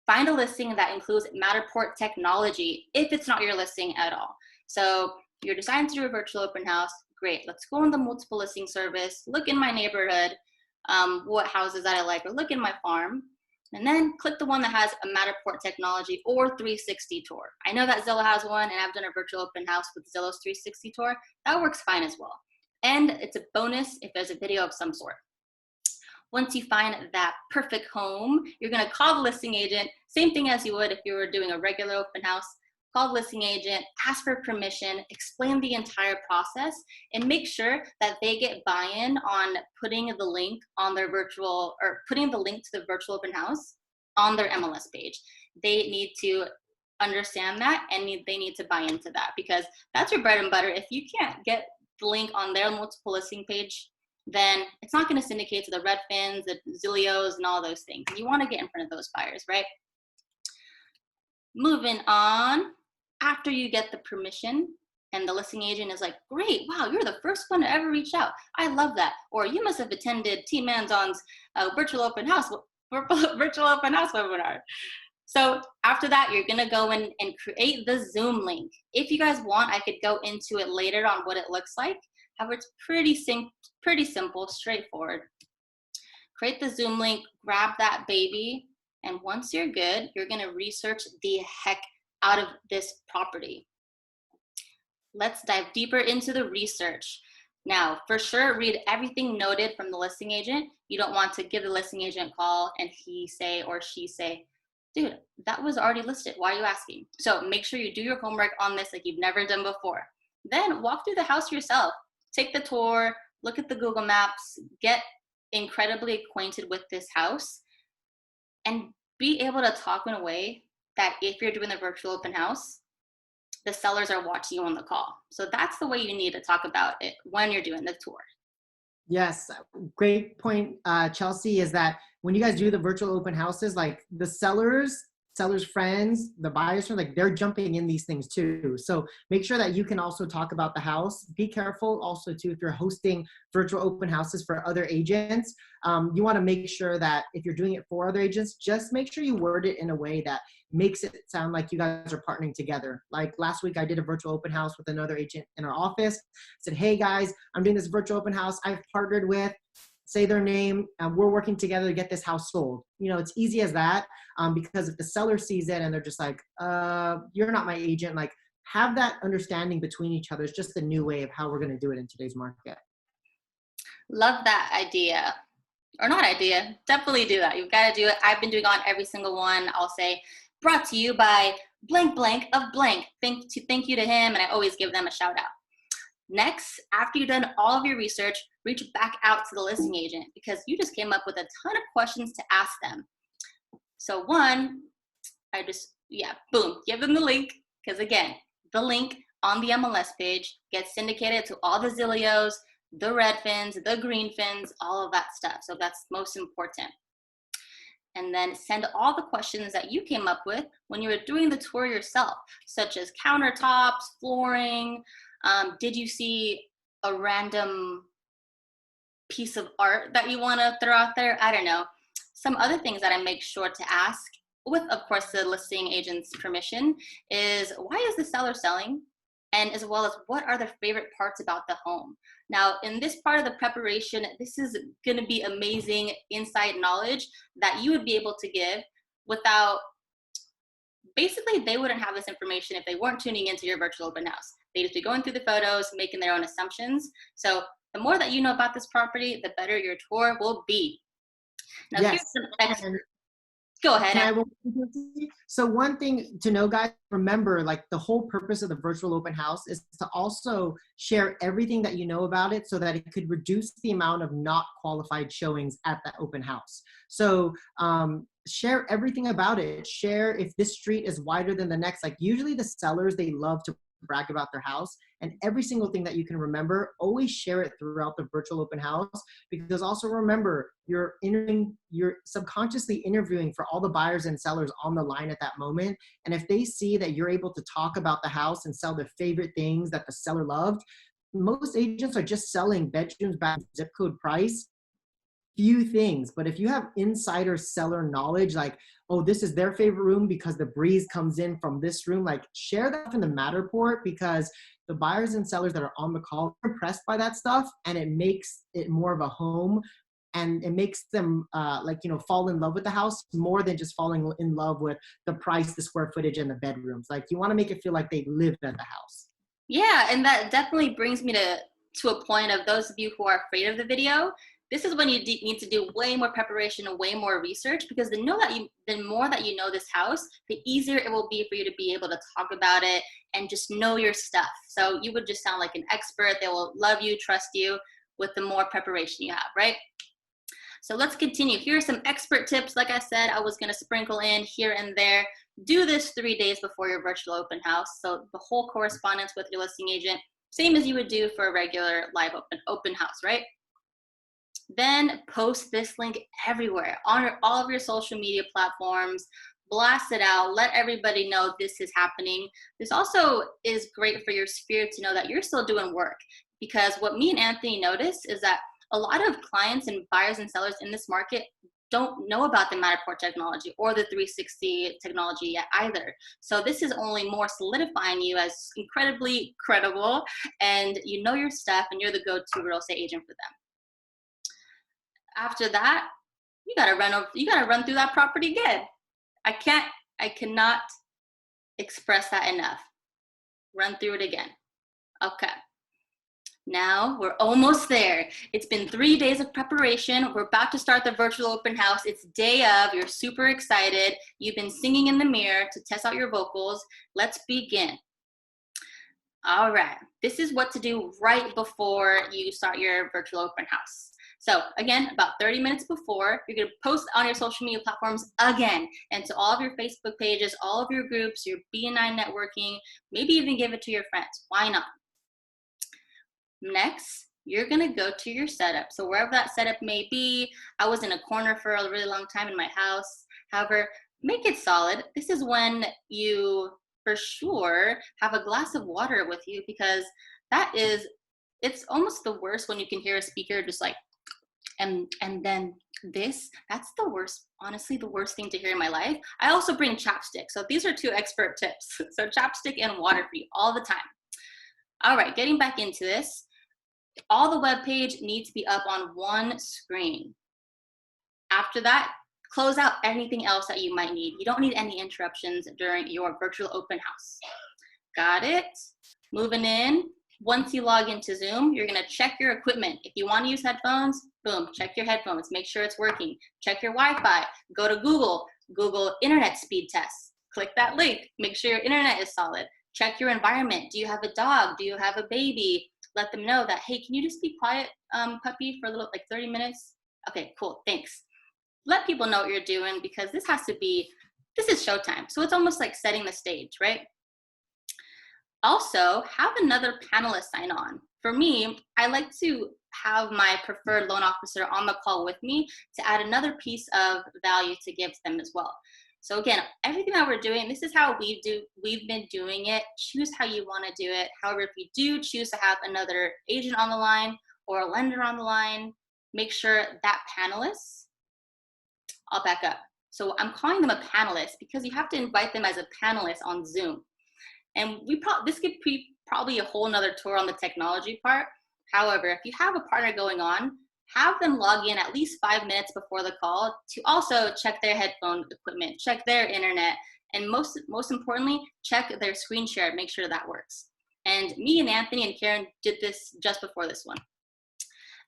Find a listing that includes Matterport technology if it's not your listing at all. So you're deciding to do a virtual open house, great. Let's go on the multiple listing service, look in my neighborhood, what houses that I like, or look in my farm, and then click the one that has a Matterport technology or 360 tour. I know that Zillow has one, and I've done a virtual open house with Zillow's 360 tour. That works fine as well. And it's a bonus if there's a video of some sort. Once you find that perfect home, you're gonna call the listing agent, same thing as you would if you were doing a regular open house. Call the listing agent, ask for permission, explain the entire process, and make sure that they get buy-in on putting the link on their virtual, or putting the link to the virtual open house on their MLS page. They need to understand that, and they need to buy into that, because that's your bread and butter. If you can't get the link on their multiple listing page, then it's not going to syndicate to the Redfins, the Zillios, and all those things. You want to get in front of those buyers, right? Moving on, after you get the permission and the listing agent is like, great, wow, you're the first one to ever reach out. I love that. Or you must have attended Team Manzon's virtual open house webinar. So after that, you're gonna go in and create the Zoom link. If you guys want, I could go into it later on what it looks like. However, it's pretty simple, straightforward. Create the Zoom link, grab that baby, and once you're good, you're gonna research the heck out of this property. Let's dive deeper into the research. Now, for sure, read everything noted from the listing agent. You don't want to give the listing agent a call and he say or she say, dude, that was already listed, why are you asking? So make sure you do your homework on this like you've never done before. Then walk through the house yourself. Take the tour, look at the Google Maps, get incredibly acquainted with this house, and be able to talk in a way that if you're doing the virtual open house, the sellers are watching you on the call. So that's the way you need to talk about it when you're doing the tour. Yes, great point, Chelsea, is that when you guys do the virtual open houses, like the sellers friends, the buyers friends, like they're jumping in these things too. So make sure that you can also talk about the house. Be careful also too, if you're hosting virtual open houses for other agents, you want to make sure that if you're doing it for other agents, just make sure you word it in a way that makes it sound like you guys are partnering together. Like last week, I did a virtual open house with another agent in our office. I said, hey guys, I'm doing this virtual open house. I've partnered with, say their name, and we're working together to get this house sold. You know, it's easy as that, because if the seller sees it and they're just like, you're not my agent, like have that understanding between each other. It's just a new way of how we're going to do it in today's market. Love that idea. Or not idea. Definitely do that. You've got to do it. I've been doing on every single one. I'll say, brought to you by blank blank of blank. Thank you to him, and I always give them a shout out. Next, after you've done all of your research, reach back out to the listing agent because you just came up with a ton of questions to ask them. So one, boom, give them the link, because again, the link on the MLS page gets syndicated to all the Zillios, the Redfins, the Greenfins, all of that stuff. So that's most important. And then send all the questions that you came up with when you were doing the tour yourself, such as countertops, flooring. Did you see a random piece of art that you want to throw out there? I don't know. Some other things that I make sure to ask, with, of course, the listing agent's permission, is why is the seller selling? And as well as what are their favorite parts about the home? Now, in this part of the preparation, this is going to be amazing insight knowledge that you would be able to give without, basically, they wouldn't have this information if they weren't tuning into your virtual open house. They'd just be going through the photos, making their own assumptions. So the more that you know about this property, the better your tour will be. Now, Yes. here's some extra. Go ahead. So one thing to know, guys, remember, like, the whole purpose of the virtual open house is to also share everything that you know about it so that it could reduce the amount of not qualified showings at that open house. So share everything about it. Share if this street is wider than the next. Like, usually the sellers, they love to brag about their house, and every single thing that you can remember, always share it throughout the virtual open house, because also remember, you're subconsciously interviewing for all the buyers and sellers on the line at that moment. And if they see that you're able to talk about the house and sell their favorite things that the seller loved, most agents are just selling bedrooms by zip code price, few things. But if you have insider seller knowledge, like, oh, this is their favorite room because the breeze comes in from this room, like, share that in the Matterport, because the buyers and sellers that are on the call are impressed by that stuff, and it makes it more of a home, and it makes them fall in love with the house more than just falling in love with the price, the square footage, and the bedrooms. Like, you want to make it feel like they lived at the house. Yeah, and that definitely brings me to a point of those of you who are afraid of the video. This is when you need to do way more preparation and way more research, because the more that you know this house, the easier it will be for you to be able to talk about it and just know your stuff. So you would just sound like an expert. They will love you, trust you with the more preparation you have, right? So let's continue. Here are some expert tips. Like I said, I was going to sprinkle in here and there. Do this 3 days before your virtual open house. So the whole correspondence with your listing agent, same as you would do for a regular live open house, right? Then post this link everywhere on all of your social media platforms. Blast it out. Let everybody know this is happening. This also is great for your spirit to know that you're still doing work, because what me and Anthony noticed is that a lot of clients and buyers and sellers in this market don't know about the Matterport technology or the 360 technology yet either. So this is only more solidifying you as incredibly credible, and you know your stuff, and you're the go-to real estate agent for them. After that, you gotta run through that property again. I cannot express that enough. Run through it again. Okay. Now we're almost there. It's been 3 days of preparation. We're about to start the virtual open house. It's day of. You're super excited. You've been singing in the mirror to test out your vocals. Let's begin. All right. This is what to do right before you start your virtual open house. So again, about 30 minutes before, you're going to post on your social media platforms again, and to all of your Facebook pages, all of your groups, your BNI networking, maybe even give it to your friends. Why not? Next, you're going to go to your setup. So wherever that setup may be, I was in a corner for a really long time in my house. However, make it solid. This is when you, for sure, have a glass of water with you, because it's almost the worst when you can hear a speaker just like, and then that's the worst, honestly, the worst thing to hear in my life. I also bring chapstick. So these are 2 expert tips. So chapstick and water for you all the time. All right, getting back into this. All the web page needs to be up on one screen. After that, close out anything else that you might need. You don't need any interruptions during your virtual open house. Got it? Moving in. Once you log into Zoom, you're gonna check your equipment. If you wanna use headphones, boom, check your headphones, make sure it's working. Check your Wi-Fi, go to Google internet speed test. Click that link, make sure your internet is solid. Check your environment. Do you have a dog? Do you have a baby? Let them know that, hey, can you just be quiet, puppy, for a little, like 30 minutes? Okay, cool, thanks. Let people know what you're doing, because this is showtime. So it's almost like setting the stage, right? Also, have another panelist sign on. For me, I like to have my preferred loan officer on the call with me to add another piece of value to give to them as well. So again, everything that we're doing, this is how we've been doing it. Choose how you want to do it. However, if you do choose to have another agent on the line or a lender on the line, make sure that panelist, I'll back up. So I'm calling them a panelist because you have to invite them as a panelist on Zoom. And this could be probably a whole nother tour on the technology part. However, if you have a partner going on, have them log in at least 5 minutes before the call to also check their headphone equipment, check their internet, and most importantly, check their screen share, make sure that works. And me and Anthony and Karen did this just before this one.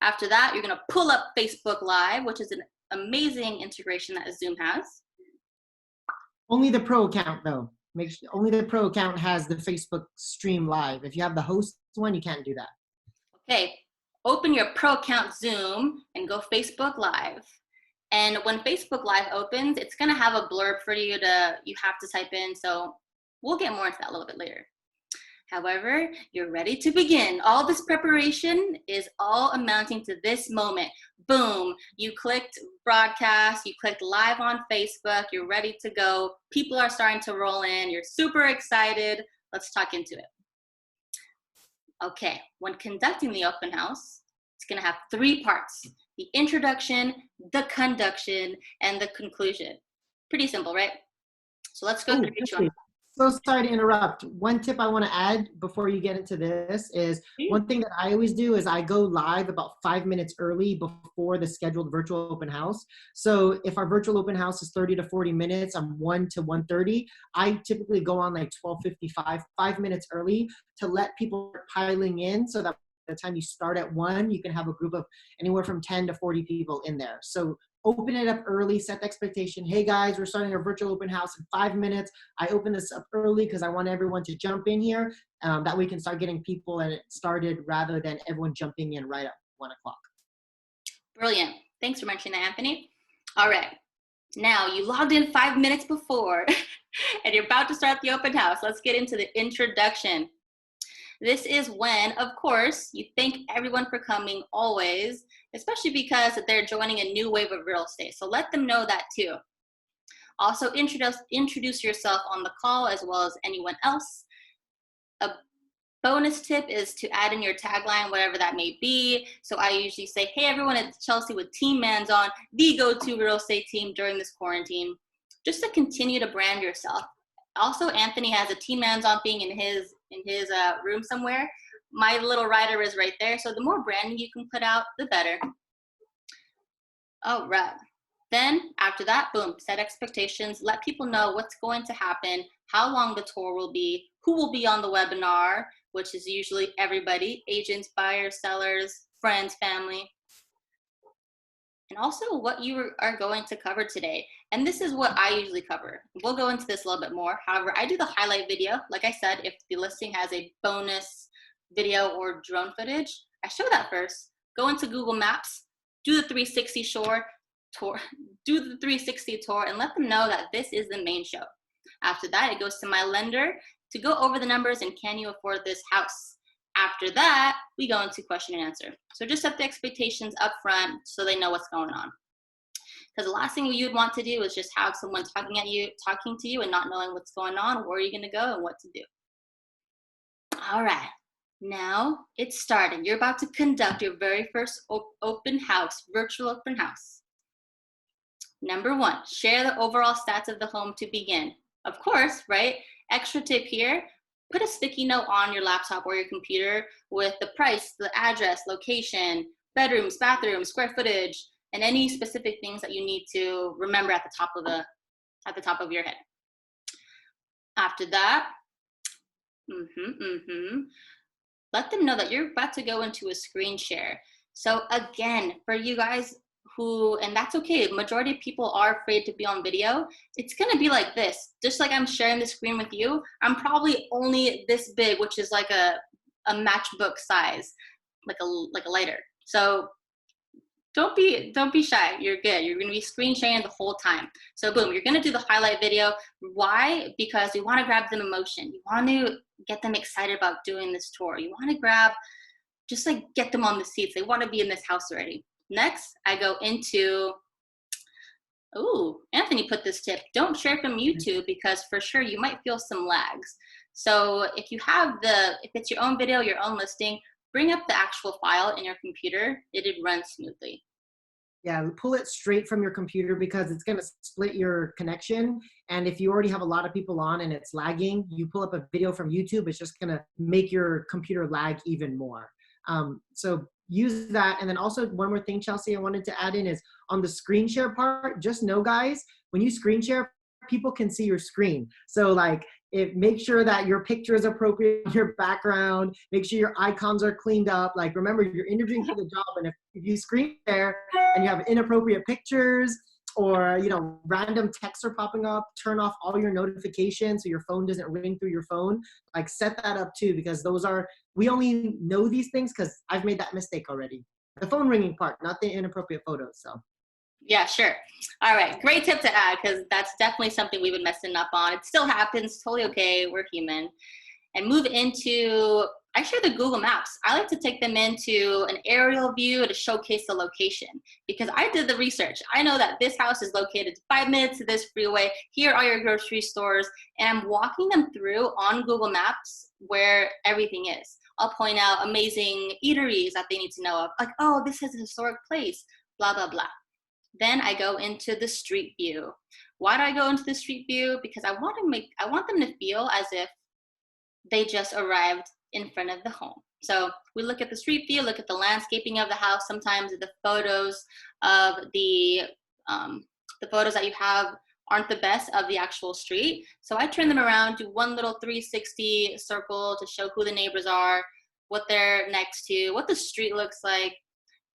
After that, you're gonna pull up Facebook Live, which is an amazing integration that Zoom has. Only the pro account though. Make sure only the pro account has the Facebook stream live. If you have the host one, you can't do that. Okay, open your pro account Zoom and go Facebook Live. And when Facebook Live opens, it's gonna have a blurb for you have to type in. So we'll get more into that a little bit later. However, you're ready to begin. All this preparation is all amounting to this moment. Boom, you clicked broadcast, you clicked live on Facebook, you're ready to go. People are starting to roll in, you're super excited. Let's talk into it. Okay, when conducting the open house, it's gonna have 3 parts: the introduction, the conduction, and the conclusion. Pretty simple, right? So let's go through each one. So sorry to interrupt. One tip I want to add before you get into this is one thing that I always do is I go live about 5 minutes early before the scheduled virtual open house. So if our virtual open house is 30 to 40 minutes, I'm 1 to 1:30. I typically go on like 12:55, 5 minutes early to let people piling in so that by the time you start at 1, you can have a group of anywhere from 10 to 40 people in there. So open it up early, set the expectation. Hey guys, we're starting our virtual open house in 5 minutes. I open this up early because I want everyone to jump in here. That we can start getting people and it started rather than everyone jumping in right at 1 o'clock. Brilliant. Thanks for mentioning that, Anthony. All right. Now you logged in 5 minutes before and you're about to start the open house. Let's get into the introduction. This is when, of course, you thank everyone for coming always, especially because they're joining a new wave of real estate. So let them know that too. Also introduce yourself on the call as well as anyone else. A bonus tip is to add in your tagline, whatever that may be. So I usually say, hey everyone, it's Chelsea with Team Manzon, the go-to real estate team during this quarantine, just to continue to brand yourself. Also, Anthony has a Team Manzon thing in his room somewhere. My little rider is right there. So the more branding you can put out, the better. All right. Then after that, boom, set expectations. Let people know what's going to happen, how long the tour will be, who will be on the webinar, which is usually everybody, agents, buyers, sellers, friends, family. And also what you are going to cover today. And this is what I usually cover. We'll go into this a little bit more. However, I do the highlight video. Like I said, if the listing has a bonus video or drone footage, I show that first. Go into Google Maps, do the 360 tour, and let them know that this is the main show. After that, it goes to my lender to go over the numbers and can you afford this house? After that, we go into question and answer. So just set the expectations up front so they know what's going on. Because the last thing you'd want to do is just have someone talking to you and not knowing what's going on, where you're gonna go and what to do. All right, now it's starting. You're about to conduct your very first open house, virtual open house. Number 1, share the overall stats of the home to begin. Of course, right? Extra tip here, put a sticky note on your laptop or your computer with the price, the address, location, bedrooms, bathrooms, square footage, and any specific things that you need to remember at the top of your head. After that, let them know that you're about to go into a screen share. So again, for you guys who, and that's okay, majority of people are afraid to be on video, it's gonna be like this. Just like I'm sharing the screen with you, I'm probably only this big, which is like a matchbook size, like a lighter. So don't be shy. You're good. You're going to be screen sharing the whole time. So boom, you're going to do the highlight video. Why? Because you want to grab them emotion. You want to get them excited about doing this tour. You want to grab, just like get them on the seats. They want to be in this house already. Next, I go into, oh, Anthony put this tip. Don't share from YouTube because for sure you might feel some lags. So if you have if it's your own video, your own listing, bring up the actual file in your computer. It'd run smoothly. Yeah, pull it straight from your computer because it's going to split your connection. And if you already have a lot of people on and it's lagging, you pull up a video from YouTube, it's just going to make your computer lag even more. So use that. And then also one more thing, Chelsea, I wanted to add in is on the screen share part, just know guys, when you screen share, people can see your screen. So like, make sure that your picture is appropriate, your background, make sure your icons are cleaned up. Like, remember, you're interviewing for the job, and if you screen share and you have inappropriate pictures or, you know, random texts are popping up, turn off all your notifications so your phone doesn't ring through your phone. Like, set that up too, because we only know these things because I've made that mistake already. The phone ringing part, not the inappropriate photos, so. Yeah, sure. All right. Great tip to add because that's definitely something we've been messing up on. It still happens. Totally okay. We're human. And move into, I share the Google Maps. I like to take them into an aerial view to showcase the location because I did the research. I know that this house is located 5 minutes to this freeway. Here are your grocery stores. And I'm walking them through on Google Maps where everything is. I'll point out amazing eateries that they need to know of. Like, oh, this is a historic place, blah, blah, blah. Then I go into the street view. Why do I go into the street view? Because I want them to feel as if they just arrived in front of the home. So we look at the street view, look at the landscaping of the house. Sometimes the photos of the photos that you have aren't the best of the actual street. So I turn them around, do one little 360 circle to show who the neighbors are, what they're next to, what the street looks like,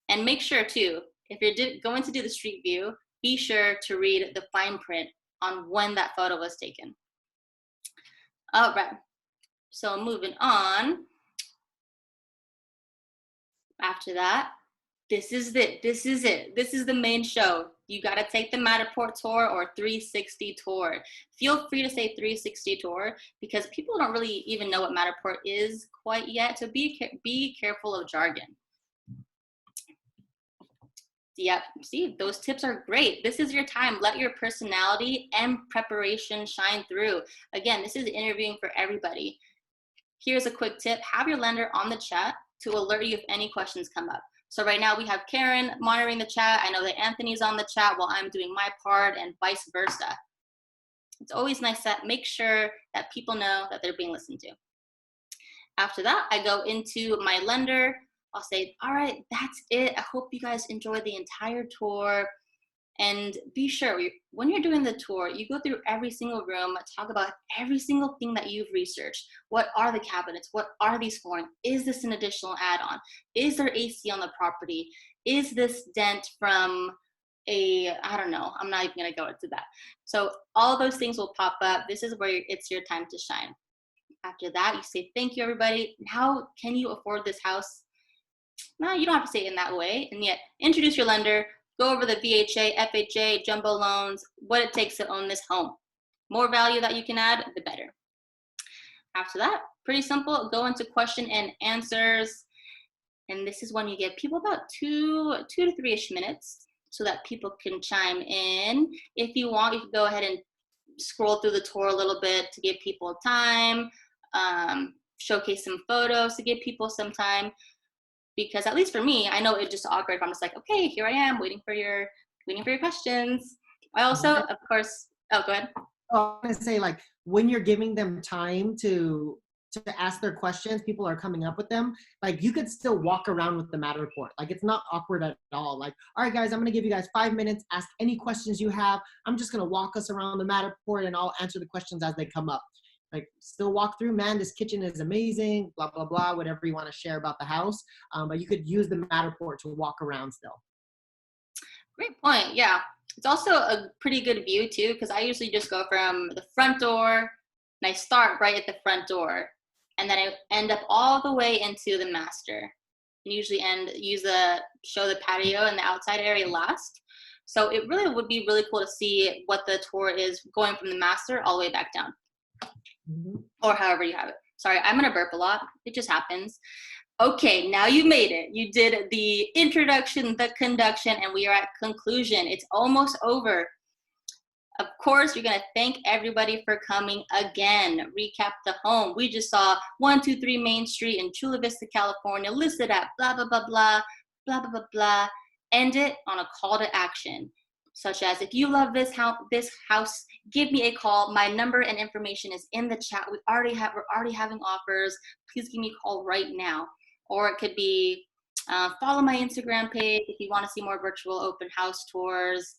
and make sure too, if you're going to do the street view, be sure to read the fine print on when that photo was taken. All right, so moving on. After that, this is it. This is the main show. You got to take the Matterport tour or 360 tour. Feel free to say 360 tour because people don't really even know what Matterport is quite yet, so be careful of jargon. Yep, see, those tips are great. This is your time. Let your personality and preparation shine through. Again, this is interviewing for everybody. Here's a quick tip. Have your lender on the chat to alert you if any questions come up. So right now we have Karen monitoring the chat. I know that Anthony's on the chat while I'm doing my part and vice versa. It's always nice to make sure that people know that they're being listened to. After that, I go into my lender. I'll say, all right, that's it. I hope you guys enjoy the entire tour. And be sure, when you're doing the tour, you go through every single room, talk about every single thing that you've researched. What are the cabinets? What are these flooring? Is this an additional add-on? Is there AC on the property? Is this dent from I don't know, I'm not even gonna go into that. So all those things will pop up. This is where it's your time to shine. After that, you say, thank you, everybody. How can you afford this house? No, you don't have to say it in that way. And yet, introduce your lender, go over the VHA, FHA, jumbo loans, what it takes to own this home. More value that you can add, the better. After that, pretty simple, go into question and answers. And this is when you give people about 2 to 3-ish minutes so that people can chime in. If you want, you can go ahead and scroll through the tour a little bit to give people time, showcase some photos to give people some time. Because at least for me, I know it's just awkward if I'm just like, okay, here I am waiting for your questions. I also, of course, oh, go ahead. I want to say, like, when you're giving them time to ask their questions, people are coming up with them. Like, you could still walk around with the Matterport. Like, it's not awkward at all. Like, all right, guys, I'm going to give you guys 5 minutes. Ask any questions you have. I'm just going to walk us around the Matterport and I'll answer the questions as they come up. like still walk through, man, this kitchen is amazing, blah, blah, blah, whatever you want to share about the house. But you could use the Matterport to walk around still. Great point. Yeah. It's also a pretty good view too, because I usually just go from the front door and I start right at the front door, and then I end up all the way into the master. And usually show the patio and the outside area last. So it really would be really cool to see what the tour is going from the master all the way back down. Mm-hmm. Or however you have it. Sorry, I'm gonna burp a lot. It just happens. Okay, now you made it. You did the introduction, the conduction, and we are at conclusion. It's almost over. Of course, you're going to thank everybody for coming again. Recap the home. We just saw 123 Main Street in Chula Vista, California, listed at blah, blah, blah, blah, blah, blah, blah, blah. End it on a call to action, such as, if you love this house, give me a call. My number and information is in the chat. We're already having offers. Please give me a call right now. Or it could be, follow my Instagram page if you want to see more virtual open house tours.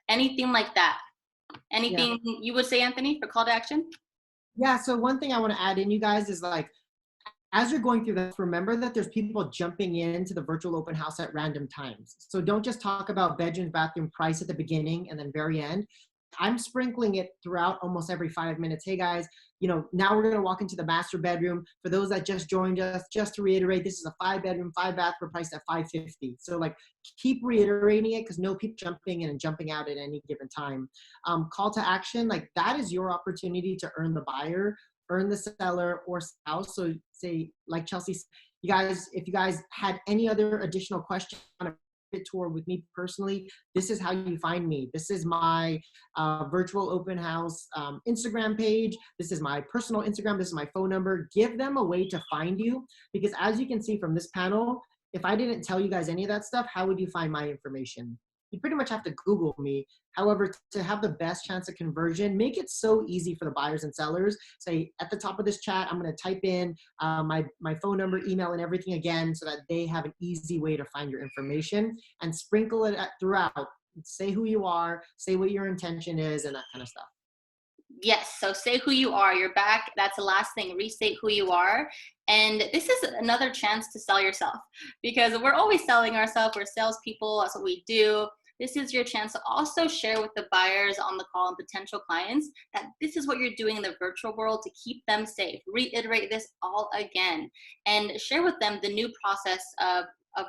Anything like that. Anything you would say, Anthony, for call to action? Yeah, so one thing I want to add in, you guys, is like, as you're going through this, remember that there's people jumping into the virtual open house at random times. So don't just talk about bedroom, bathroom price at the beginning and then very end. I'm sprinkling it throughout almost every 5 minutes. Hey guys, now we're going to walk into the master bedroom. For those that just joined us, just to reiterate, this is a 5-bedroom, 5-bath for price at $550. So like, keep reiterating it, because no people jumping in and jumping out at any given time. Call to action, like that is your opportunity to earn the buyer, earn the seller, or spouse. So say, like Chelsea, if you guys had any other additional questions on a tour with me personally, this is how you find me. This is my virtual open house Instagram page. This is my personal Instagram. This is my phone number. Give them a way to find you, because as you can see from this panel, if I didn't tell you guys any of that stuff, how would you find my information? You pretty much have to Google me. However, to have the best chance of conversion, make it so easy for the buyers and sellers. Say at the top of this chat, I'm going to type in my phone number, email, and everything again, so that they have an easy way to find your information, and sprinkle it throughout. Say who you are, say what your intention is, and that kind of stuff. Yes, so say who you are. You're back. That's the last thing. Restate who you are. And this is another chance to sell yourself, because we're always selling ourselves. We're salespeople. That's what we do. This is your chance to also share with the buyers on the call and potential clients that this is what you're doing in the virtual world to keep them safe. Reiterate this all again, and share with them the new process of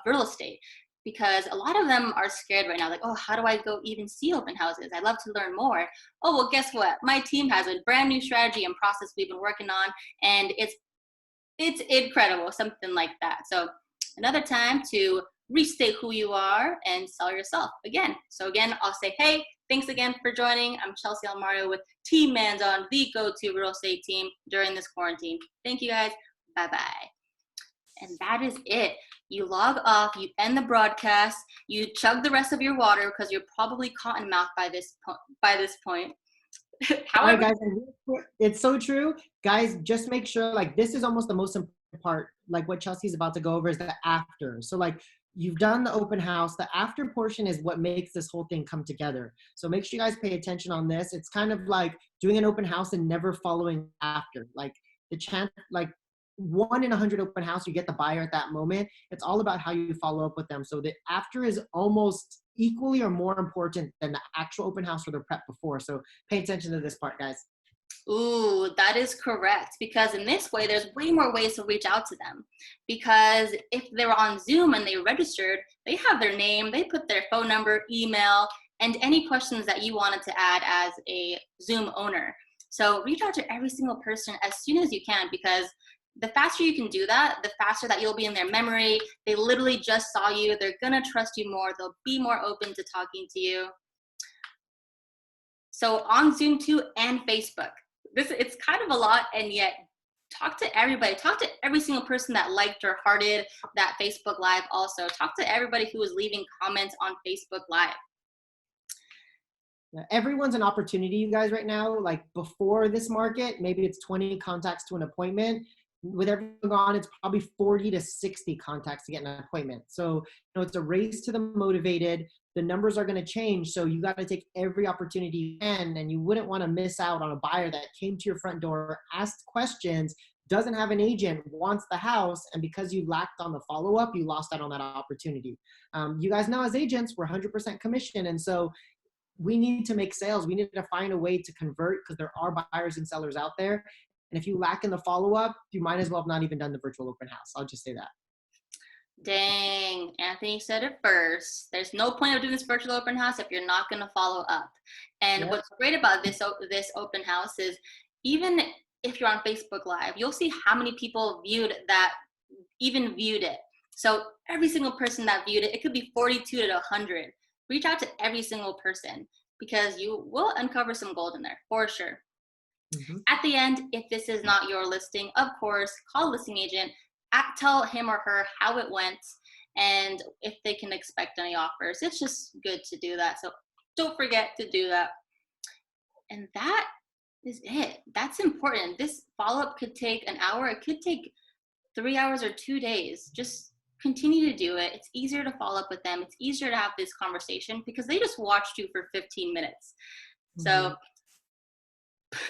real estate, because a lot of them are scared right now. Like, oh, how do I go even see open houses? I'd love to learn more. Oh, well, guess what? My team has a brand new strategy and process we've been working on, and it's incredible, something like that. So another time to restate who you are and sell yourself again. So again, I'll say, hey, thanks again for joining. I'm Chelsea Almario with Team Manzon, the go-to real estate team during this quarantine. Thank you guys. Bye-bye. And that is it. You log off, you end the broadcast, you chug the rest of your water because you're probably cotton mouthed by this point. However, all right, guys, it's so true. Guys, just make sure, like, this is almost the most important part, like what Chelsea's about to go over is the after. So like, you've done the open house. The after portion is what makes this whole thing come together. So make sure you guys pay attention on this. It's kind of like doing an open house and never following after. Like the chance, like 1 in 100 open house, you get the buyer at that moment. It's all about how you follow up with them. So the after is almost equally or more important than the actual open house or the prep before. So pay attention to this part, guys. Ooh, that is correct. Because in this way, there's way more ways to reach out to them. Because if they were on Zoom and they registered, they have their name, they put their phone number, email, and any questions that you wanted to add as a Zoom owner. So reach out to every single person as soon as you can, because the faster you can do that, the faster that you'll be in their memory. They literally just saw you. They're going to trust you more. They'll be more open to talking to you. So on Zoom too, and Facebook. It's kind of a lot, and yet talk to everybody. Talk to every single person that liked or hearted that Facebook Live also. Talk to everybody who was leaving comments on Facebook Live. Everyone's an opportunity, you guys, right now. Like before this market, maybe it's 20 contacts to an appointment. With everything on, it's probably 40 to 60 contacts to get an appointment. So, it's a race to the motivated. the numbers are going to change. So you got to take every opportunity you can, and you wouldn't want to miss out on a buyer that came to your front door, asked questions, doesn't have an agent, wants the house, and because you lacked on the follow-up, you lost out on that opportunity. You guys know, as agents, we're 100% commission, and so we need to make sales. We need to find a way to convert, because there are buyers and sellers out there. And if you lack in the follow-up, you might as well have not even done the virtual open house. I'll just say that. Dang, Anthony said it first. There's no point of doing this virtual open house if you're not going to follow up. And Yep. what's great about this open house is, even if you're on Facebook Live, you'll see how many people viewed it. So every single person that viewed it, it could be 42 to 100. Reach out to every single person, because you will uncover some gold in there for sure. Mm-hmm. At the end, if this is not your listing, of course, call a listing agent, tell him or her how it went, and if they can expect any offers. It's just good to do that. So don't forget to do that. And that is it. That's important. This follow-up could take an hour. It could take 3 hours or 2 days. Just continue to do it. It's easier to follow up with them. It's easier to have this conversation because they just watched you for 15 minutes. So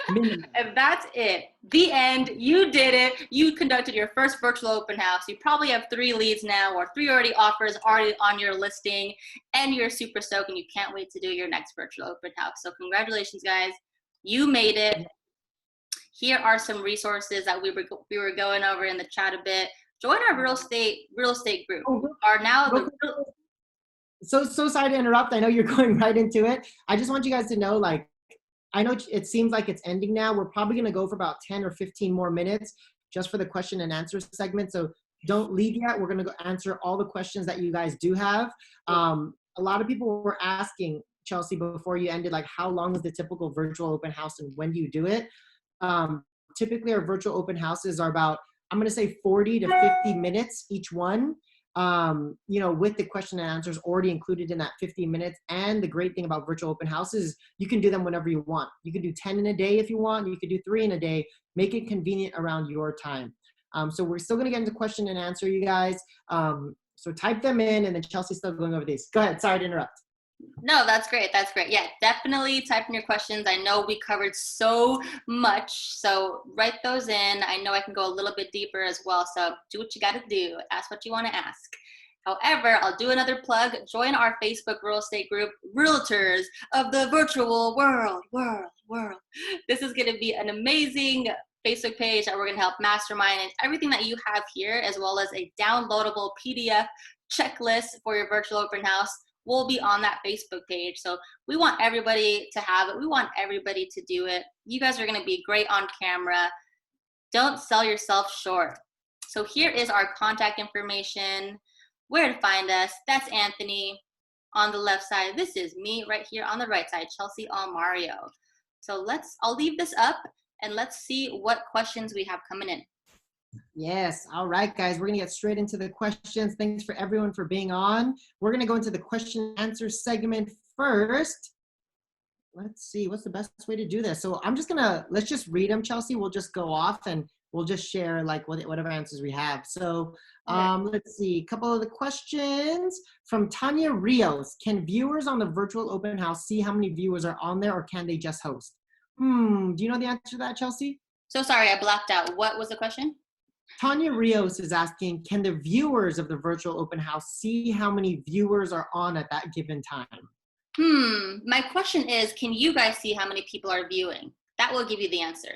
and that's it. The end. You did it. You conducted your first virtual open house. You probably have 3 leads now, or 3 already offers already on your listing, and you're super stoked and you can't wait to do your next virtual open house. So congratulations, guys. You made it. Here are some resources that we were going over in the chat a bit. Join our real estate group. So sorry to interrupt. I know you're going right into it. I just want you guys to know, like, I know it seems like it's ending now. We're probably going to go for about 10 or 15 more minutes just for the question and answer segment. So don't leave yet. We're going to go answer all the questions that you guys do have. A lot of people were asking, Chelsea, before you ended, like, how long is the typical virtual open house and when do you do it? Typically, our virtual open houses are about, I'm going to say 40 to 50 minutes each one. With the question and answers already included in that 15 minutes. And the great thing about virtual open houses is you can do them whenever you want. You can do 10 in a day if you want. You could do 3 in a day. Make it convenient around your time. So we're still going to get into question and answer, you guys. So type them in, and then Chelsea's still going over these. Go ahead. Sorry to interrupt. No, that's great. That's great. Yeah, definitely type in your questions. I know we covered so much, so write those in. I know I can go a little bit deeper as well, so do what you got to do. Ask what you want to ask. However, I'll do another plug. Join our Facebook real estate group, Realtors of the Virtual World. This is going to be an amazing Facebook page that we're going to help mastermind, and everything that you have here, as well as a downloadable PDF checklist for your virtual open house, will be on that Facebook page. So we want everybody to have it. We want everybody to do it. You guys are going to be great on camera. Don't sell yourself short. So here is our contact information, where to find us. That's Anthony on the left side. This is me right here on the right side, Chelsea Almario. So I'll leave this up and let's see what questions we have coming in. Yes. All right, guys, we're going to get straight into the questions. Thanks for everyone for being on. We're going to go into the question and answer segment first. Let's see, what's the best way to do this? So let's just read them, Chelsea. We'll just go off and we'll just share like whatever answers we have. So let's see, a couple of the questions from Tanya Rios. Can viewers on the virtual open house see how many viewers are on there, or can they just host? Do you know the answer to that, Chelsea? So sorry, I blacked out. What was the question? Tanya Rios is asking, can the viewers of the virtual open house see how many viewers are on at that given time? My question is, can you guys see how many people are viewing? That will give you the answer.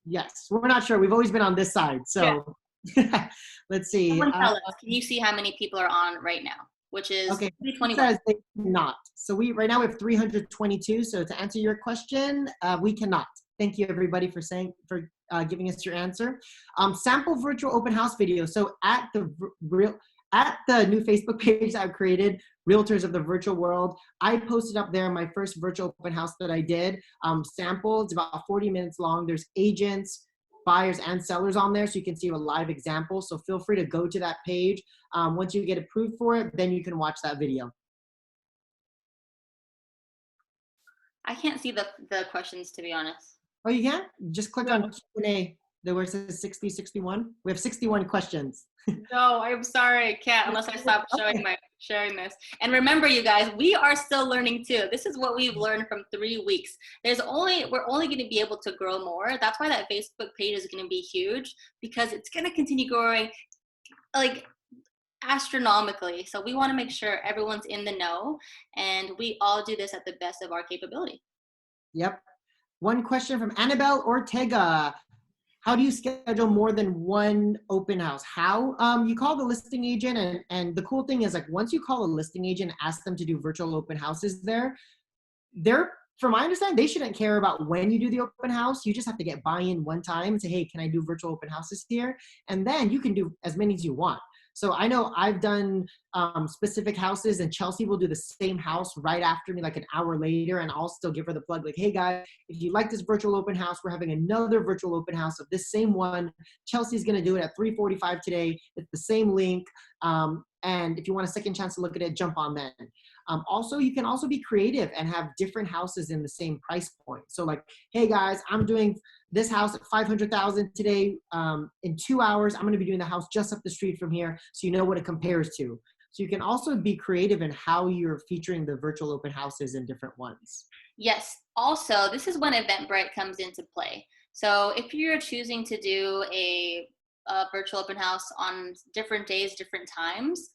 Yes, we're not sure. We've always been on this side. So yeah. Let's see. Someone tell us, can you see how many people are on right now? Which is okay. 321. It says they cannot. So right now we have 322. So to answer your question, we cannot. Thank you, everybody, for giving us your answer. Sample virtual open house video. So at the new Facebook page that I've created, Realtors of the Virtual World, I posted up there my first virtual open house that I did. Sample, it's about 40 minutes long. There's agents, buyers, and sellers on there, so you can see a live example. So feel free to go to that page. Once you get approved for it, then you can watch that video. I can't see the questions, to be honest. Oh, you can? Just click on Q&A. There where it says 60, 61? We have 61 questions. No, I'm sorry, I can't unless I stop sharing this. And remember, you guys, we are still learning too. This is what we've learned from 3 weeks. We're only going to be able to grow more. That's why that Facebook page is going to be huge, because it's going to continue growing like astronomically. So we want to make sure everyone's in the know, and we all do this at the best of our capability. Yep. One question from Annabelle Ortega. How do you schedule more than one open house? How? You call the listing agent, and the cool thing is, like, once you call a listing agent, ask them to do virtual open houses they're, from my understanding, they shouldn't care about when you do the open house. You just have to get buy-in one time and say, hey, can I do virtual open houses here? And then you can do as many as you want. So I know I've done specific houses, and Chelsea will do the same house right after me, like an hour later, and I'll still give her the plug, like, hey guys, if you like this virtual open house, we're having another virtual open house of this same one. Chelsea's gonna do it at 3:45 today. It's the same link. And if you want a second chance to look at it, jump on then. Also, you can also be creative and have different houses in the same price point. So like, hey guys, I'm doing this house at 500,000 today. In 2 hours, I'm going to be doing the house just up the street from here, so you know what it compares to. So you can also be creative in how you're featuring the virtual open houses in different ones. Yes. Also, this is when Eventbrite comes into play. So if you're choosing to do a virtual open house on different days, different times,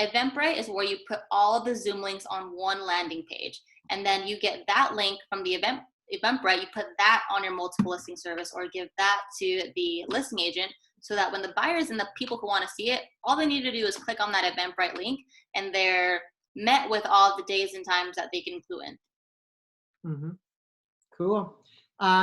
Eventbrite is where you put all the Zoom links on one landing page, and then you get that link from the Eventbrite. You put that on your multiple listing service, or give that to the listing agent, so that when the buyers and the people who want to see it, all they need to do is click on that Eventbrite link, and they're met with all the days and times that they can clue in. Mm-hmm. Cool.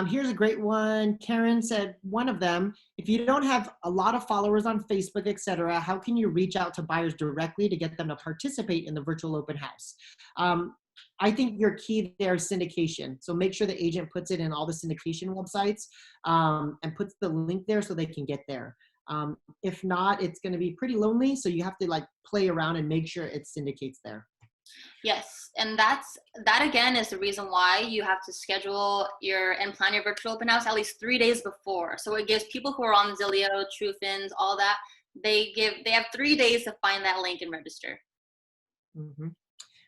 Here's a great one. Karen said, one of them, if you don't have a lot of followers on Facebook, etc., how can you reach out to buyers directly to get them to participate in the virtual open house? I think your key there is syndication. So make sure the agent puts it in all the syndication websites and puts the link there so they can get there. If not, it's going to be pretty lonely. So you have to like play around and make sure it syndicates there. Yes, and that again is the reason why you have to schedule and plan your virtual open house at least 3 days before. So it gives people who are on Zillow, TrueFins, all that, they have 3 days to find that link and register. Mm-hmm.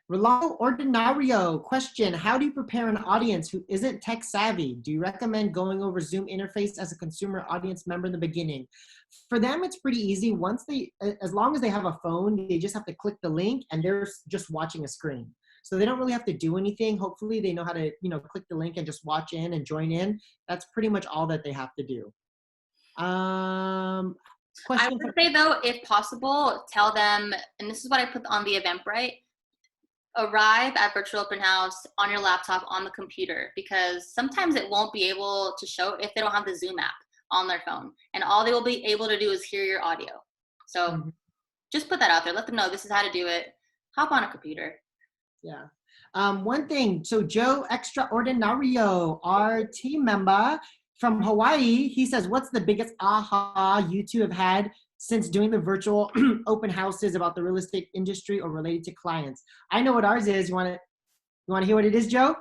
Rolando Ordinario, question, how do you prepare an audience who isn't tech savvy? Do you recommend going over Zoom interface as a consumer audience member in the beginning? For them, it's pretty easy. As long as they have a phone, they just have to click the link and they're just watching a screen. So they don't really have to do anything. Hopefully they know how to, click the link and just watch in and join in. That's pretty much all that they have to do. I would say though, if possible, tell them, and this is what I put on the Eventbrite, arrive at virtual open house on your laptop on the computer, because sometimes it won't be able to show if they don't have the Zoom app on their phone, and all they will be able to do is hear your audio. So just put that out there. Let them know this is how to do it. Hop on a computer. Yeah. One thing, so Joe Extraordinario, our team member from Hawaii, he says, what's the biggest aha you two have had since doing the virtual open houses about the real estate industry or related to clients? I know what ours is. You want to hear what it is, Joe?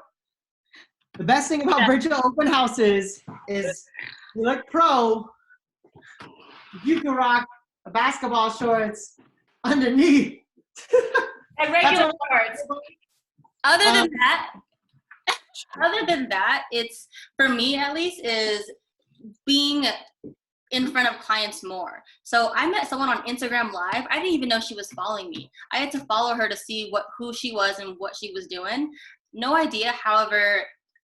The best thing about virtual open houses is you look pro, you can rock a basketball shorts underneath. And regular shorts. Other than that, it's, for me at least, is being in front of clients more. So I met someone on Instagram Live. I didn't even know she was following me. I had to follow her to see who she was and what she was doing. No idea. However,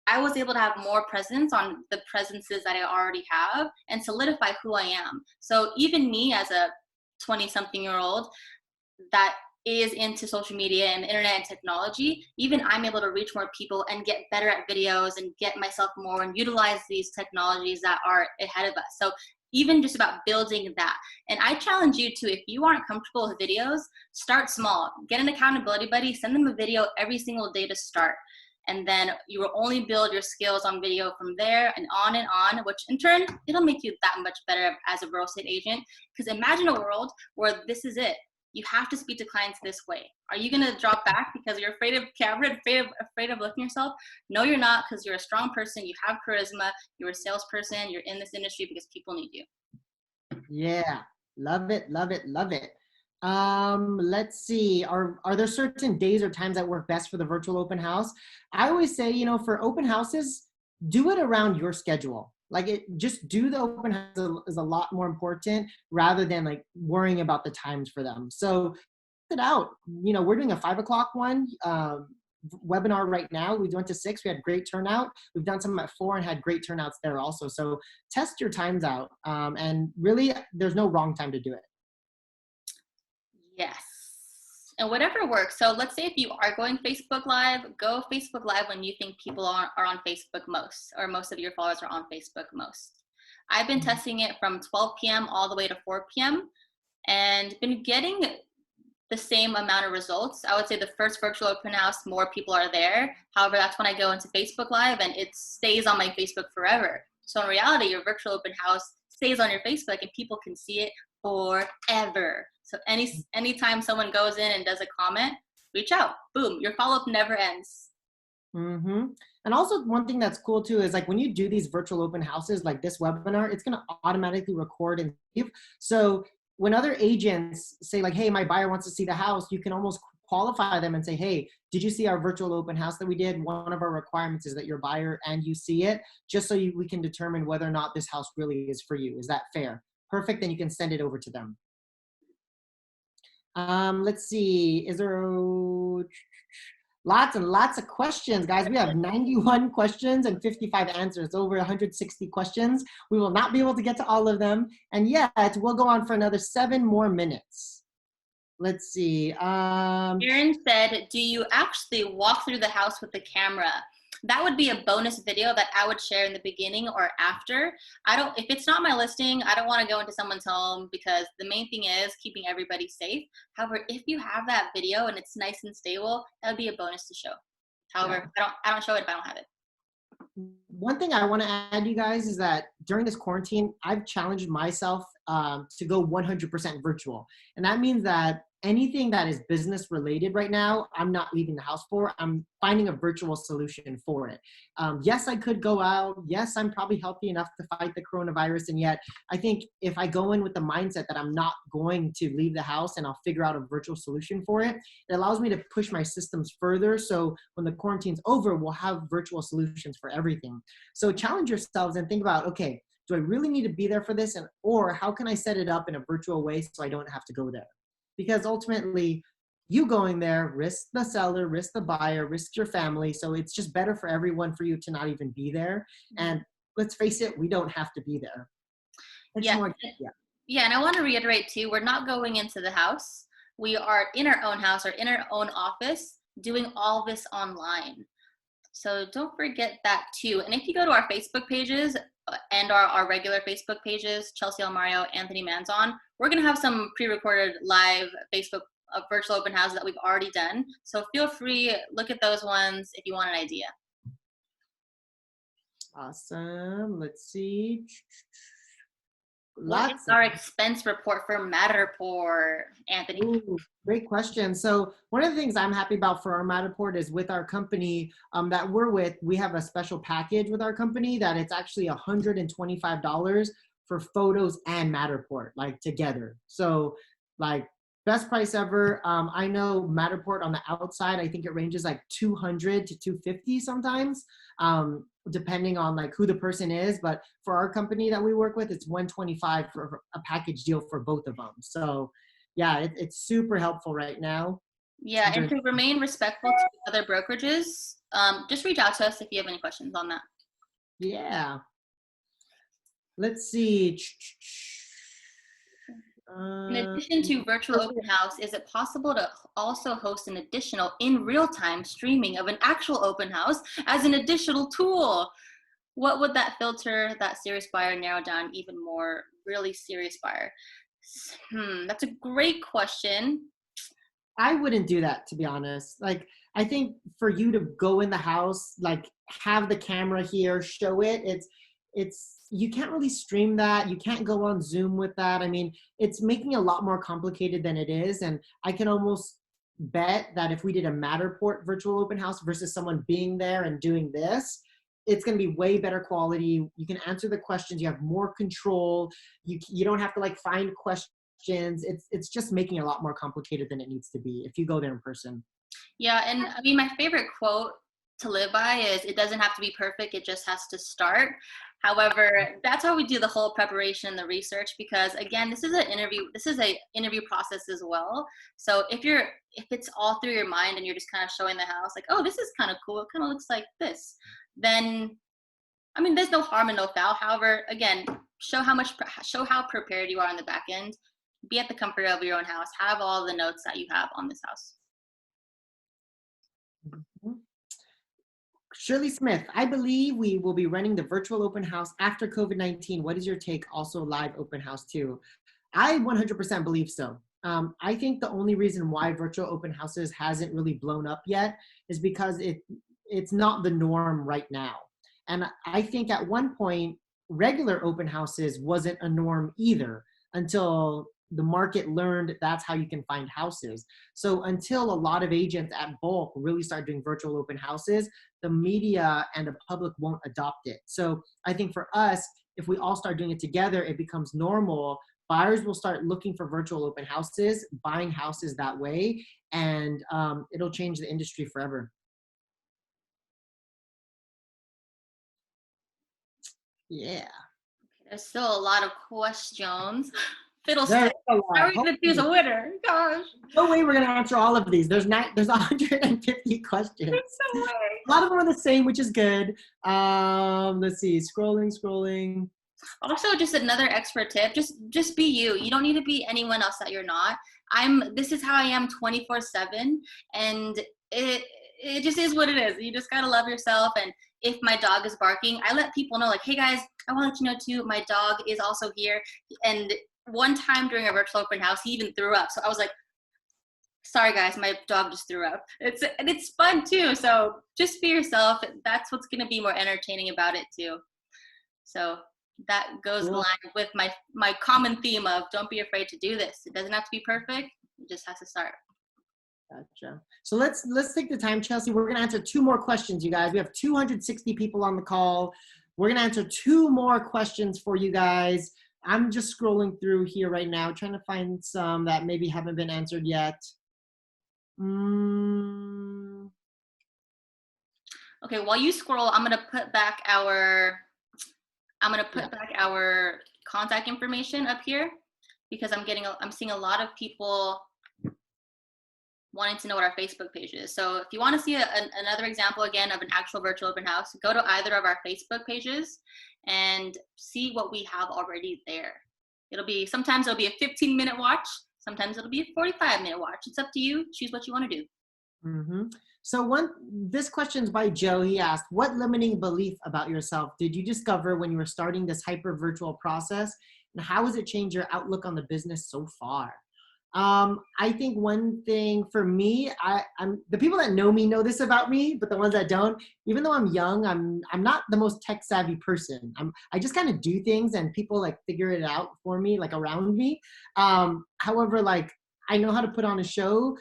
I was able to have more presence on the presences that I already have and solidify who I am. So even me as a 20-something-year-old that is into social media and the internet and technology, even I'm able to reach more people and get better at videos and get myself more and utilize these technologies that are ahead of us. So even just about building that. And I challenge you to, if you aren't comfortable with videos, start small. Get an accountability buddy, send them a video every single day to start. And then you will only build your skills on video from there and on, which in turn, it'll make you that much better as a real estate agent. Because imagine a world where this is it. you have to speak to clients this way. Are you going to drop back because you're afraid of camera, afraid of looking yourself? No, you're not, because you're a strong person. You have charisma. You're a salesperson. You're in this industry because people need you. Yeah, love it, love it, love it. Let's see. Are there certain days or times that work best for the virtual open house? I always say, you know, for open houses, do it around your schedule. Like just do the open house is a lot more important rather than like worrying about the times for them. So it out. You know, we're doing a 5 o'clock one webinar right now. We went to 6. We had great turnout. We've done some at 4 and had great turnouts there also. So test your times out. And really, there's no wrong time to do it. Yes. And whatever works. So let's say if you are going Facebook Live, go Facebook Live when you think people are on Facebook most, or most of your followers are on Facebook most. I've been testing it from 12 p.m. all the way to 4 p.m. and been getting the same amount of results. I would say the first virtual open house, more people are there. However, that's when I go into Facebook Live and it stays on my Facebook forever. So in reality, your virtual open house stays on your Facebook and people can see it forever. So anytime someone goes in and does a comment, reach out. Boom, your follow-up never ends. Mm-hmm. And also one thing that's cool too is like when you do these virtual open houses like this webinar, it's going to automatically record and save. So when other agents say like, hey, my buyer wants to see the house, you can almost qualify them and say, hey, did you see our virtual open house that we did? One of our requirements is that your buyer and you see it, just so we can determine whether or not this house really is for you. Is that fair? Perfect. Then you can send it over to them. Let's see. Is there lots and lots of questions, guys? We have 91 questions and 55 answers, over 160 questions. We will not be able to get to all of them. And yet we'll go on for another 7 more minutes. Let's see. Aaron said, do you actually walk through the house with the camera? That would be a bonus video that I would share in the beginning or after. If it's not my listing, I don't want to go into someone's home because the main thing is keeping everybody safe. However, if you have that video and it's nice and stable, that would be a bonus to show. However, yeah. I don't show it if I don't have it. One thing I want to add, you guys, is that during this quarantine, I've challenged myself to go 100% virtual. And that means that anything that is business related right now, I'm not leaving the house for. I'm finding a virtual solution for it. Yes, I could go out. Yes, I'm probably healthy enough to fight the coronavirus. And yet I think if I go in with the mindset that I'm not going to leave the house and I'll figure out a virtual solution for it, it allows me to push my systems further. So when the quarantine's over, we'll have virtual solutions for everything. So challenge yourselves and think about, okay, do I really need to be there for this? Or how can I set it up in a virtual way so I don't have to go there? Because ultimately, you going there risk the seller, risk the buyer, risk your family. So it's just better for everyone for you to not even be there. And let's face it, we don't have to be there. Yeah, and I want to reiterate too, we're not going into the house. We are in our own house or in our own office doing all this online. So don't forget that too. And if you go to our Facebook pages and our regular Facebook pages, Chelsea Almario, Anthony Manzon, we're going to have some pre-recorded live Facebook virtual open houses that we've already done. So feel free, look at those ones if you want an idea. Awesome. Let's see. What is our expense report for Matterport, Anthony? Ooh, great question. So one of the things I'm happy about for our Matterport is with our company that we're with, we have a special package with our company that it's actually $125 for photos and Matterport, like together. So like best price ever. I know Matterport on the outside, I think it ranges like $200 to $250 sometimes, depending on like who the person is. But for our company that we work with, it's $125 for a package deal for both of them. So yeah, it's super helpful right now. Yeah, and to remain respectful to other brokerages, just reach out to us if you have any questions on that. Yeah. Let's see. In addition to virtual open house, is it possible to also host an additional in real-time streaming of an actual open house as an additional tool? What would that filter that serious buyer narrow down even more really serious buyer? That's a great question. I wouldn't do that, to be honest. Like, I think for you to go in the house, like have the camera here, show it, it's you can't really stream that. You can't go on Zoom with that. I mean, it's making it a lot more complicated than it is. And I can almost bet that if we did a Matterport virtual open house versus someone being there and doing this, it's going to be way better quality. You can answer the questions. You have more control. You don't have to like find questions. It's just making it a lot more complicated than it needs to be if you go there in person. Yeah, and I mean, my favorite quote to live by is, it doesn't have to be perfect, it just has to start. However, that's how we do the whole preparation and the research, because again, this is a interview process as well. So if it's all through your mind and you're just kind of showing the house like, oh, this is kind of cool, it kind of looks like this, then I mean, there's no harm and no foul. However, again, show how prepared you are on the back end. Be at the comfort of your own house. Have all the notes that you have on this house. Shirley Smith, I believe we will be running the virtual open house after COVID-19. What is your take? Also live open house too. I 100% believe so. I think the only reason why virtual open houses hasn't really blown up yet is because it's not the norm right now. And I think at one point, regular open houses wasn't a norm either until the market learned that's how you can find houses. So until a lot of agents at bulk really start doing virtual open houses, the media and the public won't adopt it. So I think for us, if we all start doing it together, it becomes normal. Buyers will start looking for virtual open houses, buying houses that way, and it'll change the industry forever. Yeah. There's still a lot of questions. There's Fiddlesticks. a How are lot. we going to choose a winner? Gosh. No way we're going to answer all of these. There's 150 questions. There's no way. A lot of them are the same, which is good. Let's see, scrolling. Also, just another expert tip, just be you. You don't need to be anyone else that you're not. This is how I am 24/7, and it just is what it is. You just got to love yourself. And if my dog is barking, I let people know, like, hey guys, I want to let you know too, my dog is also here. And one time during a virtual open house, he even threw up. So I was like, sorry guys, my dog just threw up. It's fun too. So just be yourself. That's what's going to be more entertaining about it too. So that goes in line with my common theme of don't be afraid to do this. It doesn't have to be perfect. It just has to start. Gotcha. So let's take the time, Chelsea. We're going to answer 2 more questions, you guys. We have 260 people on the call. We're going to answer 2 more questions for you guys. I'm just scrolling through here right now, trying to find some that maybe haven't been answered yet. Okay, while you scroll, I'm going to put back our contact information up here, because I'm seeing a lot of people wanting to know what our Facebook page is. So if you want to see another example again of an actual virtual open house, go to either of our Facebook pages and see what we have already there. Sometimes it'll be a 15-minute watch. Sometimes it'll be a 45-minute watch. It's up to you. Choose what you want to do. Mm-hmm. So this question's by Joe. He asked, what limiting belief about yourself did you discover when you were starting this hyper virtual process? And how has it changed your outlook on the business so far? I think one thing for me, I'm the people that know me know this about me, but the ones that don't, even though I'm young, I'm not the most tech savvy person. I just kind of do things and people like figure it out for me, like around me. However, like I know how to put on a show.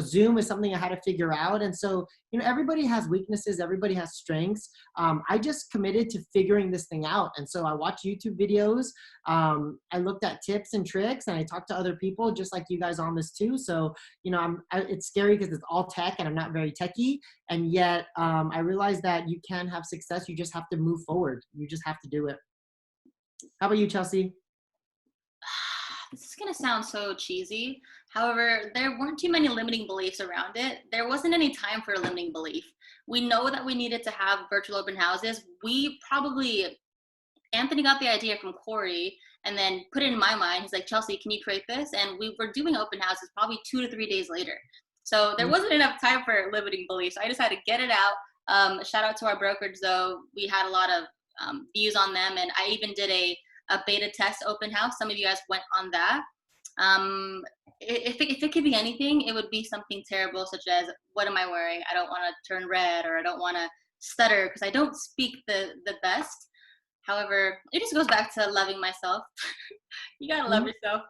Zoom is something I had to figure out. And so, everybody has weaknesses, everybody has strengths. I just committed to figuring this thing out. And so I watched YouTube videos. I looked at tips and tricks, and I talked to other people just like you guys on this too. So, it's scary because it's all tech and I'm not very techy. And yet I realized that you can have success. You just have to move forward. You just have to do it. How about you, Chelsea? This is going to sound so cheesy. However, there weren't too many limiting beliefs around it. There wasn't any time for a limiting belief. We know that we needed to have virtual open houses. Anthony got the idea from Corey and then put it in my mind. He's like, Chelsea, can you create this? And we were doing open houses probably 2 to 3 days later. So there wasn't enough time for limiting beliefs. I just had to get it out. Shout out to our brokerage though. We had a lot of views on them, and I even did a beta test open house. Some of you guys went on that. If it could be anything, it would be something terrible, such as, what am I wearing? I don't want to turn red, or I don't want to stutter because I don't speak the best. However, it just goes back to loving myself. You gotta love yourself.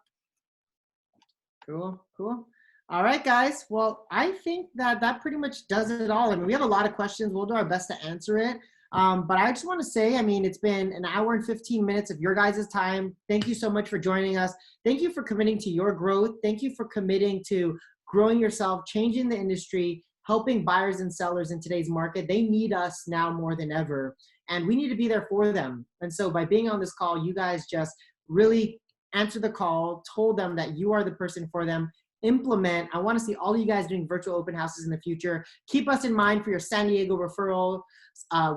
Cool, cool. All right, guys. Well, I think that pretty much does it all. I mean, we have a lot of questions. We'll do our best to answer it. But I just want to say, I mean, it's been an hour and 15 minutes of your guys' time. Thank you so much for joining us. Thank you for committing to your growth. Thank you for committing to growing yourself, changing the industry, helping buyers and sellers in today's market. They need us now more than ever, and we need to be there for them. And so by being on this call, you guys just really answer the call, told them that you are the person for them. Implement. I want to see all of you guys doing virtual open houses in the future. Keep us in mind for your San Diego referral.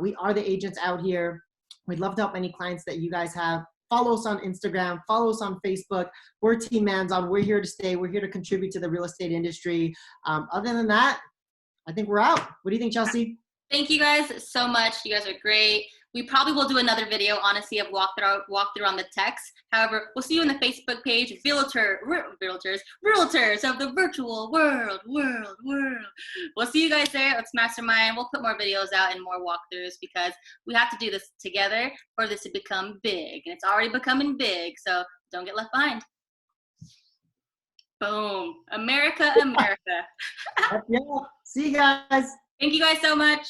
We are the agents out here. We'd love to help any clients that you guys have. Follow us on Instagram. Follow us on Facebook. We're Team Manzon. We're here to stay. We're here to contribute to the real estate industry. Other than that, I think we're out. What do you think, Chelsea? Thank you guys so much. You guys are great. We probably will do another video, honestly, of walkthrough on the text. However, we'll see you in the Facebook page, Realtors of the virtual world. We'll see you guys there. Let's mastermind. We'll put more videos out and more walkthroughs because we have to do this together for this to become big. And it's already becoming big, so don't get left behind. Boom. America. Yeah. See you guys. Thank you guys so much.